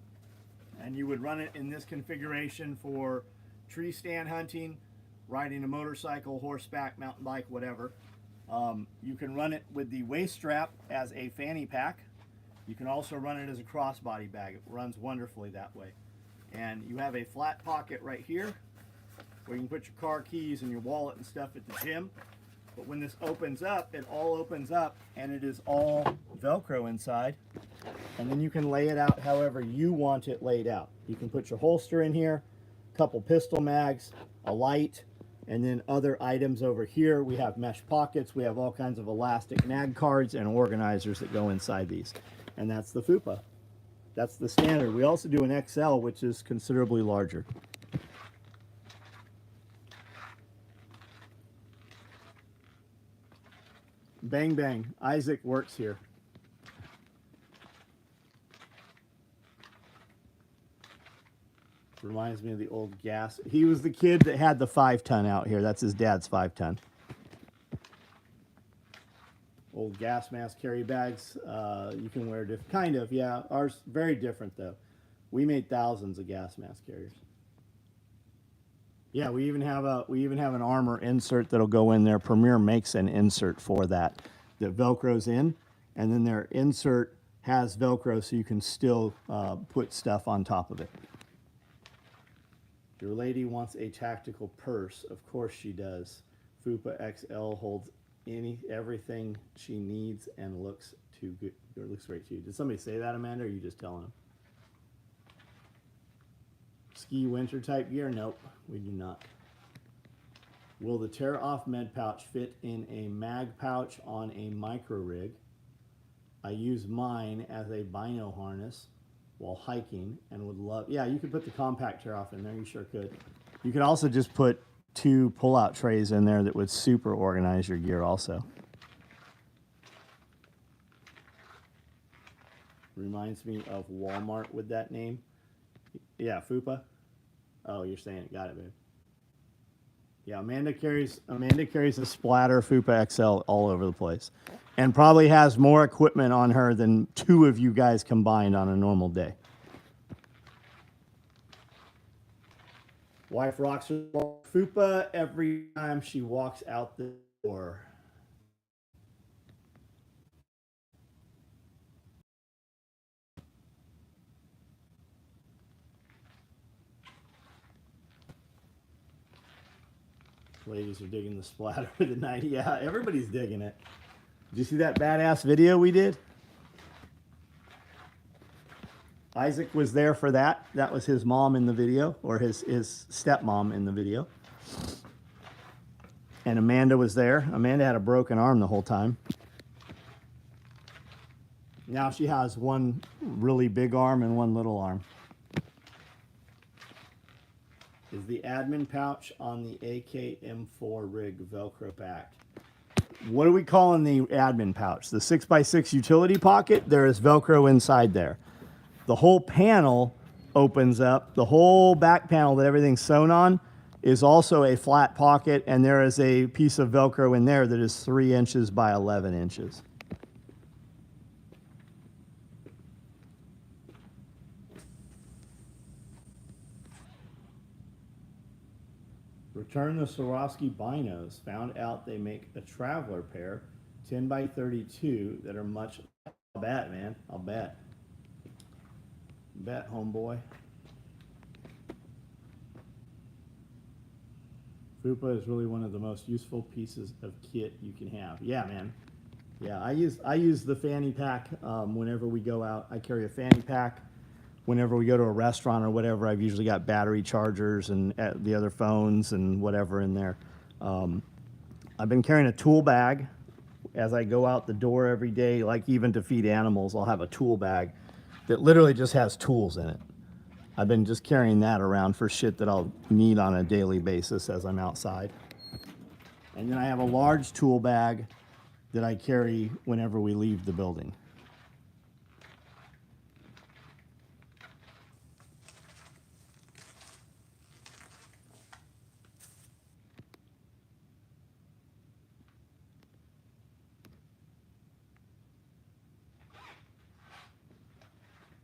and you would run it in this configuration for tree stand hunting, riding a motorcycle, horseback, mountain bike, whatever. You can run it with the waist strap as a fanny pack. You can also run it as a crossbody bag. It runs wonderfully that way. And you have a flat pocket right here where you can put your car keys and your wallet and stuff at the gym. But when this opens up, it all opens up, and it is all Velcro inside. And then you can lay it out however you want it laid out. You can put your holster in here, a couple pistol mags, a light, and then other items over here. We have mesh pockets. We have all kinds of elastic mag cards and organizers that go inside these. And that's the FUPA. That's the standard. We also do an XL, which is considerably larger. Bang bang, Isaac works here. Reminds me of the old gas. He was the kid that had the 5-ton out here. That's his dad's 5-ton. Old gas mask carry bags. You can wear different, kind of, yeah. Ours very different though. We made thousands of gas mask carriers. Yeah, we even have an armor insert that'll go in there. Premier makes an insert for that Velcros in, and then their insert has Velcro so you can still put stuff on top of it. Your lady wants a tactical purse. Of course she does. FUPA XL holds everything she needs and looks too good. Or looks great to you. Did somebody say that, Amanda, or are you just telling them? Ski winter type gear? Nope, we do not. Will the tear off med pouch fit in a mag pouch on a micro rig? I use mine as a bino harness while hiking and would love, yeah, you could put the compact tear off in there, you sure could. You could also just put 2 pull-out trays in there that would super organize your gear also. Reminds me of Walmart with that name. Yeah, FUPA. Oh, you're saying it. Got it, babe. Yeah, Amanda carries a splatter FUPA XL all over the place, and probably has more equipment on her than 2 of you guys combined on a normal day. Wife rocks her FUPA every time she walks out the door. Ladies are digging the splatter with the 90. Yeah, everybody's digging it. Did you see that badass video we did? Isaac was there for that. That was his mom in the video, or his stepmom in the video. And Amanda was there. Amanda had a broken arm the whole time. Now she has one really big arm and one little arm. Is the admin pouch on the AK-M4 rig Velcro back? What are we calling the admin pouch? The 6x6 utility pocket? There is Velcro inside there. The whole panel opens up. The whole back panel that everything's sewn on is also a flat pocket, and there is a piece of Velcro in there that is 3 inches by 11 inches. Return the Swarovski binos. Found out they make a traveler pair, 10 by 32, that are much. I'll bet, man. I'll bet. Bet, homeboy. FUPA is really one of the most useful pieces of kit you can have. Yeah, man. Yeah, I use the fanny pack whenever we go out. I carry a fanny pack. Whenever we go to a restaurant or whatever, I've usually got battery chargers and the other phones and whatever in there. I've been carrying a tool bag as I go out the door every day, like even to feed animals, I'll have a tool bag that literally just has tools in it. I've been just carrying that around for shit that I'll need on a daily basis as I'm outside. And then I have a large tool bag that I carry whenever we leave the building.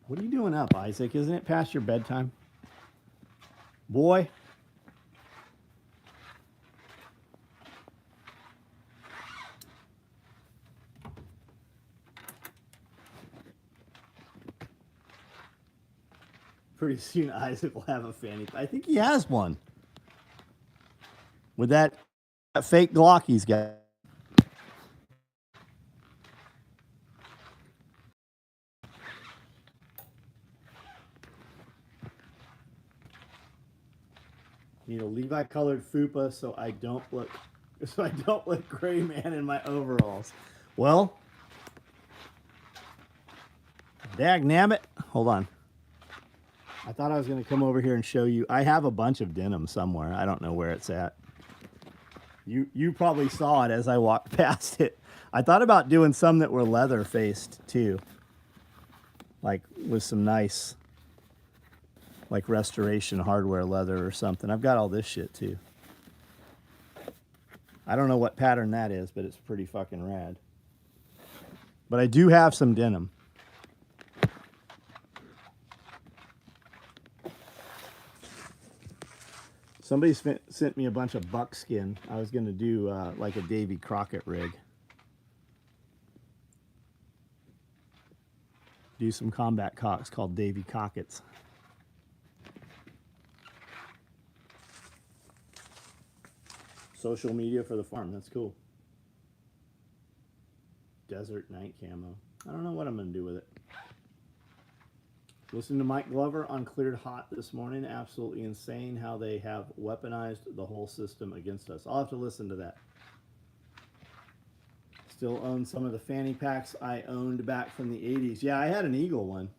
What are you doing up, Isaac? Isn't it past your bedtime? Boy. Pretty soon Isaac will have a fanny. I think he has one. With that fake Glock he's got. Need a Levi colored fupa so I don't look gray man in my overalls. Well, dag nabbit. Hold on. I thought I was going to come over here and show you. I have a bunch of denim somewhere. I don't know where it's at. You probably saw it as I walked past it. I thought about doing some that were leather faced too. Like with some nice like restoration hardware leather or something. I've got all this shit too. I don't know what pattern that is, but it's pretty fucking rad. But I do have some denim. Somebody sent me a bunch of buckskin. I was going to do like a Davy Crockett rig. Do some combat cocks called Davy Cockets. Social media for the farm. That's cool. Desert night camo. I don't know what I'm going to do with it. Listen to Mike Glover on Cleared Hot this morning. Absolutely insane how they have weaponized the whole system against us. I'll have to listen to that. Still own some of the fanny packs I owned back from the 80s. Yeah, I had an Eagle one.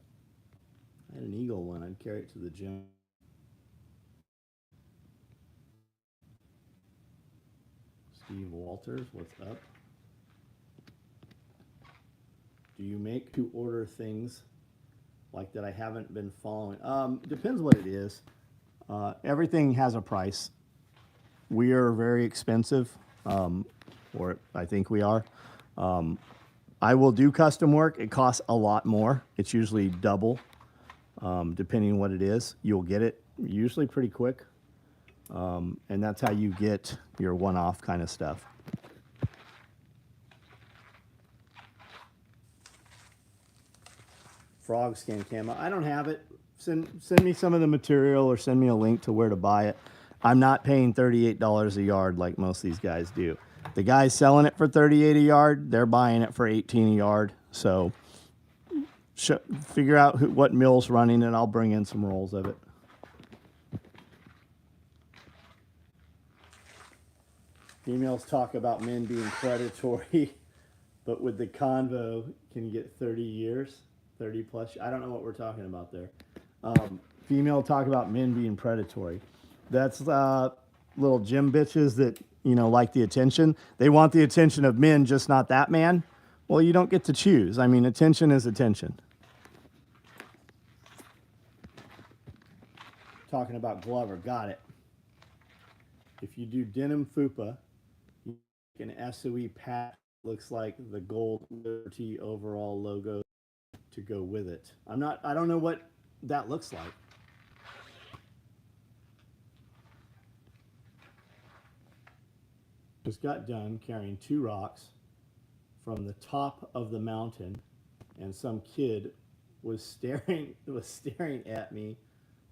I'd carry it to the gym. Steve Walters, what's up? Do you make to order things like that I haven't been following? Depends what it is. Everything has a price. We are very expensive, or I think we are. I will do custom work. It costs a lot more. It's usually double, depending on what it is. You'll get it usually pretty quick. And that's how you get your one-off kind of stuff. Frog skin camo. I don't have it. Send me some of the material or send me a link to where to buy it. I'm not paying $38 a yard like most of these guys do. The guys selling it for $38 a yard, they're buying it for $18 a yard. So figure out what mill's running and I'll bring in some rolls of it. Females talk about men being predatory, but with the convo, can you get 30 years? 30 plus? I don't know what we're talking about there. Female talk about men being predatory. That's little gym bitches that, you know, like the attention. They want the attention of men, just not that man. Well, you don't get to choose. I mean, attention is attention. Talking about Glover, got it. If you do denim fupa, an SOE pat looks like the gold Liberty overall logo to go with it. I don't know what that looks like. Just got done carrying 2 rocks from the top of the mountain, and some kid was staring at me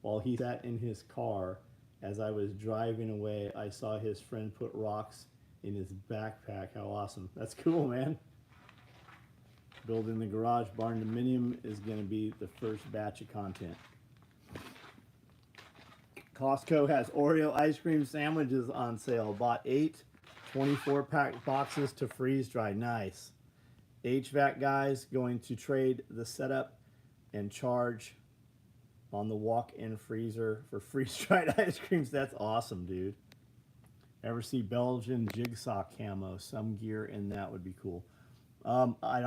while he sat in his car. As I was driving away, I saw his friend put rocks in his backpack. How awesome. That's cool, man. Building the garage barn dominium is going to be the first batch of content. Costco has Oreo ice cream sandwiches on sale. Bought 8 24-pack boxes to freeze dry. Nice. HVAC guys going to trade the setup and charge On the walk-in freezer for freeze-dried ice creams. That's awesome, dude. Ever see Belgian jigsaw camo? Some gear in that would be cool. I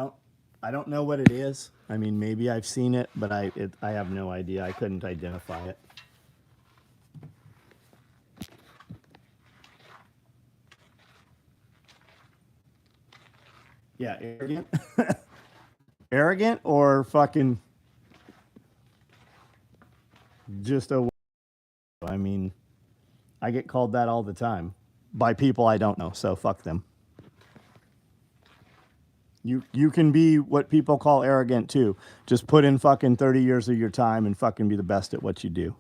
don't know what it is. I mean, maybe I've seen it, but I have no idea. I couldn't identify it. Yeah, arrogant. Arrogant or fucking just a. I mean, I get called that all the time by people I don't know, so fuck them. You can be what people call arrogant too. Just put in fucking 30 years of your time and fucking be the best at what you do.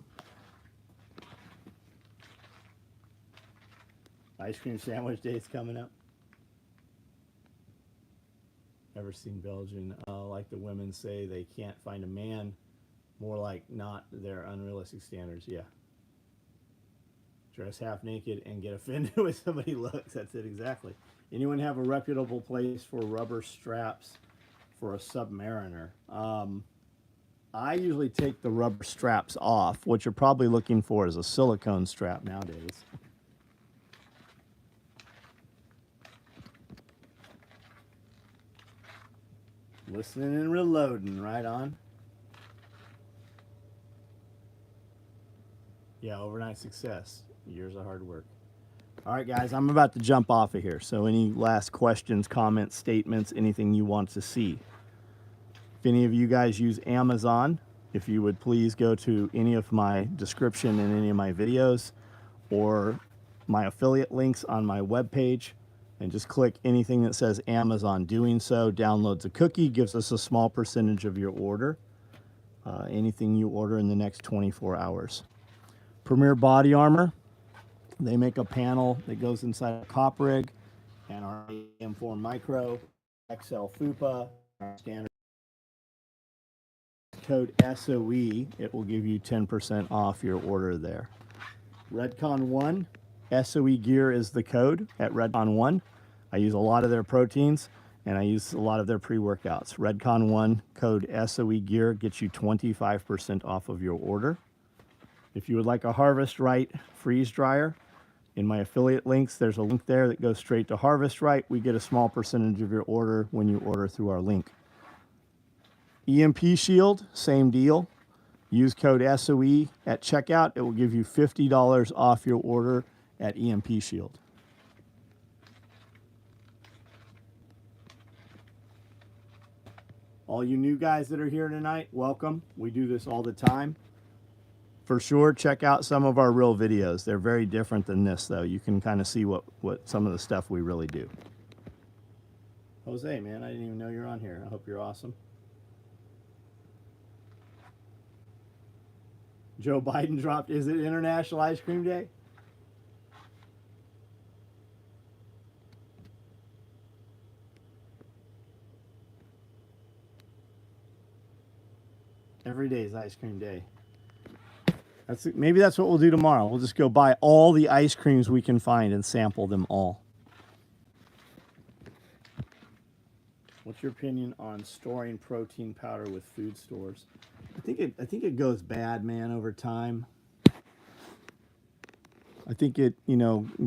Ice cream sandwich day's coming up. Ever seen Belgian? Like the women say, they can't find a man. More like not their unrealistic standards. Yeah. Dress half naked and get offended when somebody looks. That's it exactly. Anyone have a reputable place for rubber straps for a Submariner? I usually take the rubber straps off. What you're probably looking for is a silicone strap nowadays. Listening and reloading, right on. Yeah, overnight success. Years of hard work. All right, guys, I'm about to jump off of here. So any last questions, comments, statements, anything you want to see? If any of you guys use Amazon, if you would please go to any of my description in any of my videos or my affiliate links on my webpage and just click anything that says Amazon. Doing so downloads a cookie, gives us a small percentage of your order. Anything you order in the next 24 hours. Premier Body Armor. They make a panel that goes inside a cop rig and our M4 Micro, XL FUPA, our standard code SOE. It will give you 10% off your order there. Redcon1, SOE gear is the code at Redcon1. I use a lot of their proteins and I use a lot of their pre-workouts. Redcon1 code SOE gear gets you 25% off of your order. If you would like a Harvest Right freeze dryer, in my affiliate links, there's a link there that goes straight to Harvest Right. We get a small percentage of your order when you order through our link. EMP Shield, same deal. Use code SOE at checkout. It will give you $50 off your order at EMP Shield. All you new guys that are here tonight, welcome. We do this all the time. For sure, check out some of our real videos. They're very different than this, though. You can kind of see what some of the stuff we really do. Jose, man, I didn't even know you're on here. I hope you're awesome. Joe Biden dropped, is it International Ice Cream Day? Every day is ice cream day. Maybe that's what we'll do tomorrow. We'll just go buy all the ice creams we can find and sample them all. What's your opinion on storing protein powder with food stores? I think it goes bad, man, over time. I think it,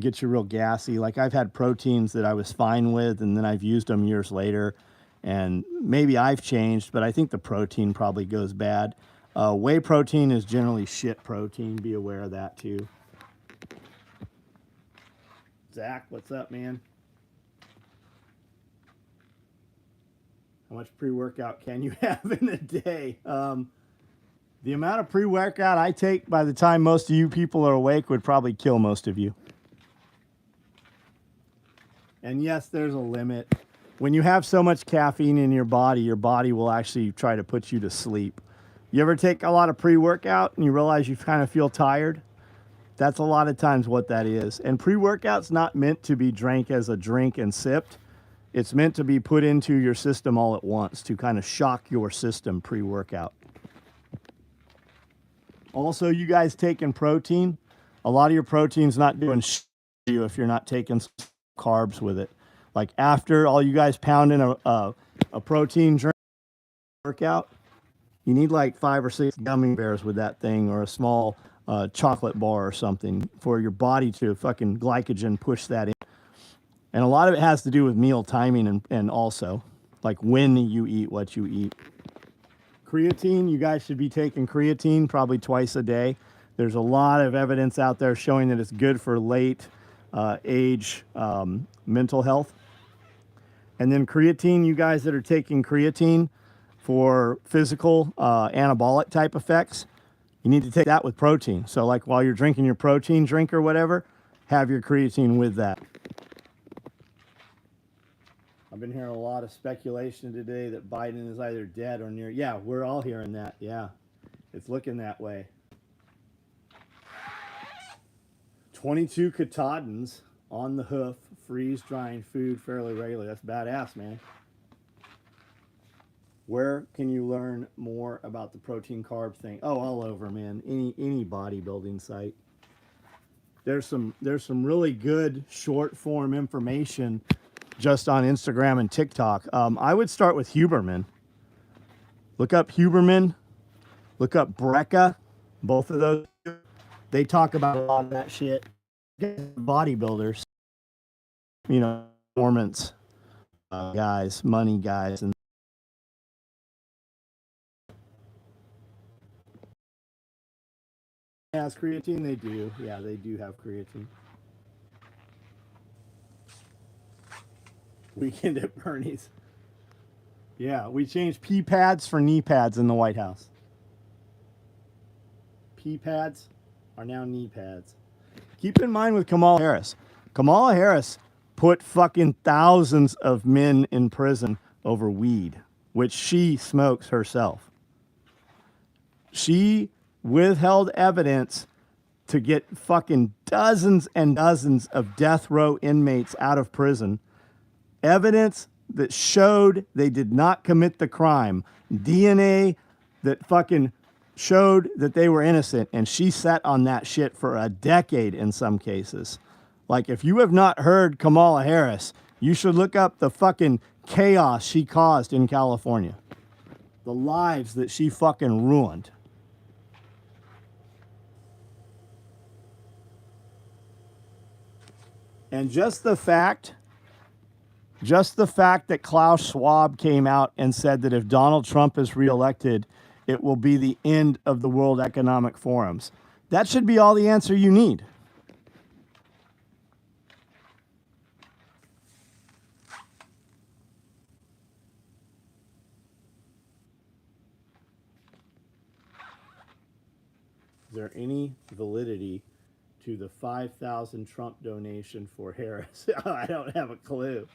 gets you real gassy. Like I've had proteins that I was fine with, and then I've used them years later, and maybe I've changed, but I think the protein probably goes bad. Whey protein is generally shit protein. Be aware of that too. Zach, what's up, man? How much pre-workout can you have in a day? The amount of pre-workout I take by the time most of you people are awake would probably kill most of you. And yes, there's a limit. When you have so much caffeine in your body will actually try to put you to sleep. You ever take a lot of pre-workout and you realize you kind of feel tired? That's a lot of times what that is. And pre-workout's not meant to be drank as a drink and sipped. It's meant to be put into your system all at once to kind of shock your system pre-workout. Also, you guys taking protein, a lot of your protein's not doing shit for you if you're not taking carbs with it. Like after all you guys pounding a protein drink workout, You need like 5 or 6 gummy bears with that thing, or a small chocolate bar or something, for your body to fucking glycogen push that in. And a lot of it has to do with meal timing, and also like when you eat what you eat. Creatine, you guys should be taking creatine probably twice a day. There's a lot of evidence out there showing that it's good for late age mental health. And then creatine, you guys that are taking creatine for physical anabolic type effects, you need to take that with protein. So like while you're drinking your protein drink or whatever, have your creatine with that. I've been hearing a lot of speculation today that Biden is either dead or near. Yeah, we're all hearing that. Yeah, it's looking that way. 22 Katahdins on the hoof, freeze drying food fairly regularly. That's badass, man. Where can you learn more about the protein carb thing? Oh, all over, man. Any bodybuilding site. There's some really good short form information just on Instagram and TikTok. I would start with Huberman. Look up Huberman. Look up Brecka. Both of those. They talk about a lot of that shit. Bodybuilders, you know, performance guys, money guys, and has creatine. They do. Yeah, they do have creatine. Weekend at Bernie's. Yeah, we changed pee pads for knee pads in the White House. Pee pads are now knee pads. Keep in mind with Kamala Harris. Kamala Harris put fucking thousands of men in prison over weed, which she smokes herself. She withheld evidence to get fucking dozens and dozens of death row inmates out of prison. Evidence that showed they did not commit the crime. DNA that fucking showed that they were innocent. And she sat on that shit for a decade in some cases. Like, if you have not heard Kamala Harris, you should look up the fucking chaos she caused in California. The lives that she fucking ruined. And just the fact that Klaus Schwab came out and said that if Donald Trump is reelected, it will be the end of the World Economic Forums. That should be all the answer you need. Is there any validity to the 5,000 Trump donation for Harris? I don't have a clue.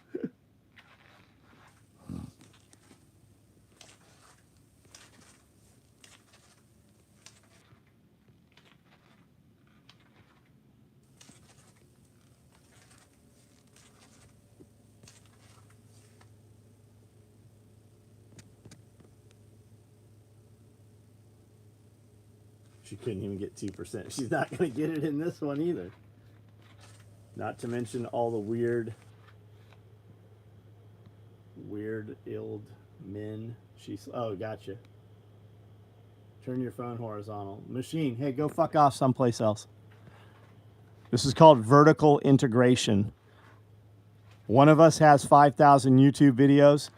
She couldn't even get 2%. She's not going to get it in this one either. Not to mention all the weird illed men. Oh, gotcha. Turn your phone horizontal. Machine, hey, go fuck off someplace else. This is called vertical integration. One of us has 5,000 YouTube videos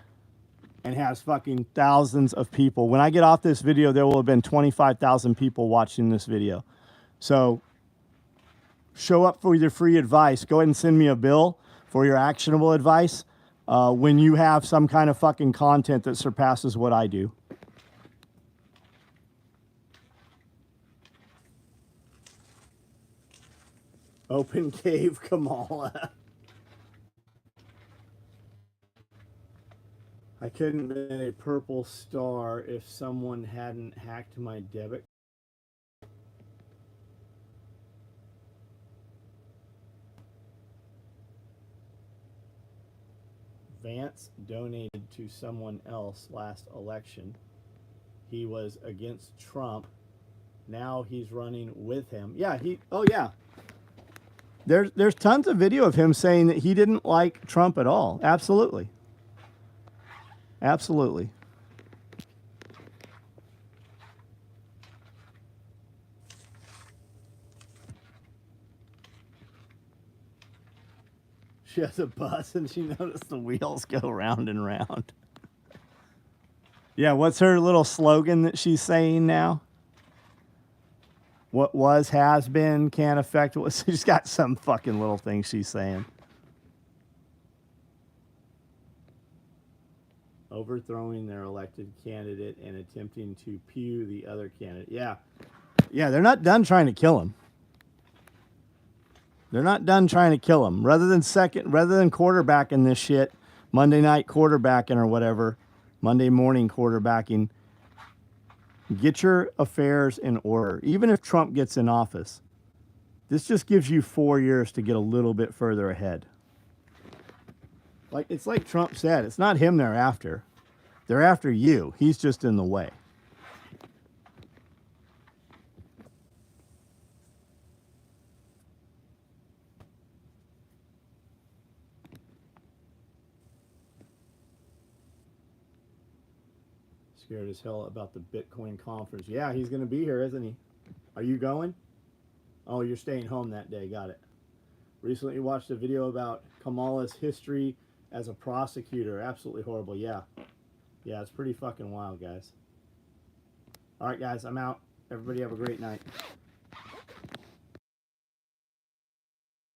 and has fucking thousands of people. When I get off this video, there will have been 25,000 people watching this video. So show up for your free advice. Go ahead and send me a bill for your actionable advice when you have some kind of fucking content that surpasses what I do. Open cave Kamala. I couldn't have been a purple star if someone hadn't hacked my debit. Vance donated to someone else last election. He was against Trump. Now he's running with him. Yeah, oh yeah. There's tons of video of him saying that he didn't like Trump at all. Absolutely. Absolutely. She has a bus and she noticed the wheels go round and round. Yeah, what's her little slogan that she's saying now? What was, has been, can't affect. She's got some fucking little thing she's saying. Overthrowing their elected candidate and attempting to pew the other candidate. Yeah. Yeah, they're not done trying to kill him. They're not done trying to kill him. Rather than quarterbacking this shit, Monday night quarterbacking or whatever, Monday morning quarterbacking, get your affairs in order. Even if Trump gets in office, this just gives you 4 years to get a little bit further ahead. It's like Trump said, it's not him they're after. They're after you. He's just in the way. Scared as hell about the Bitcoin conference. Yeah, he's going to be here, isn't he? Are you going? Oh, you're staying home that day. Got it. Recently watched a video about Kamala's history as a prosecutor. Absolutely horrible. Yeah. Yeah, it's pretty fucking wild, guys. All right, guys, I'm out. Everybody have a great night.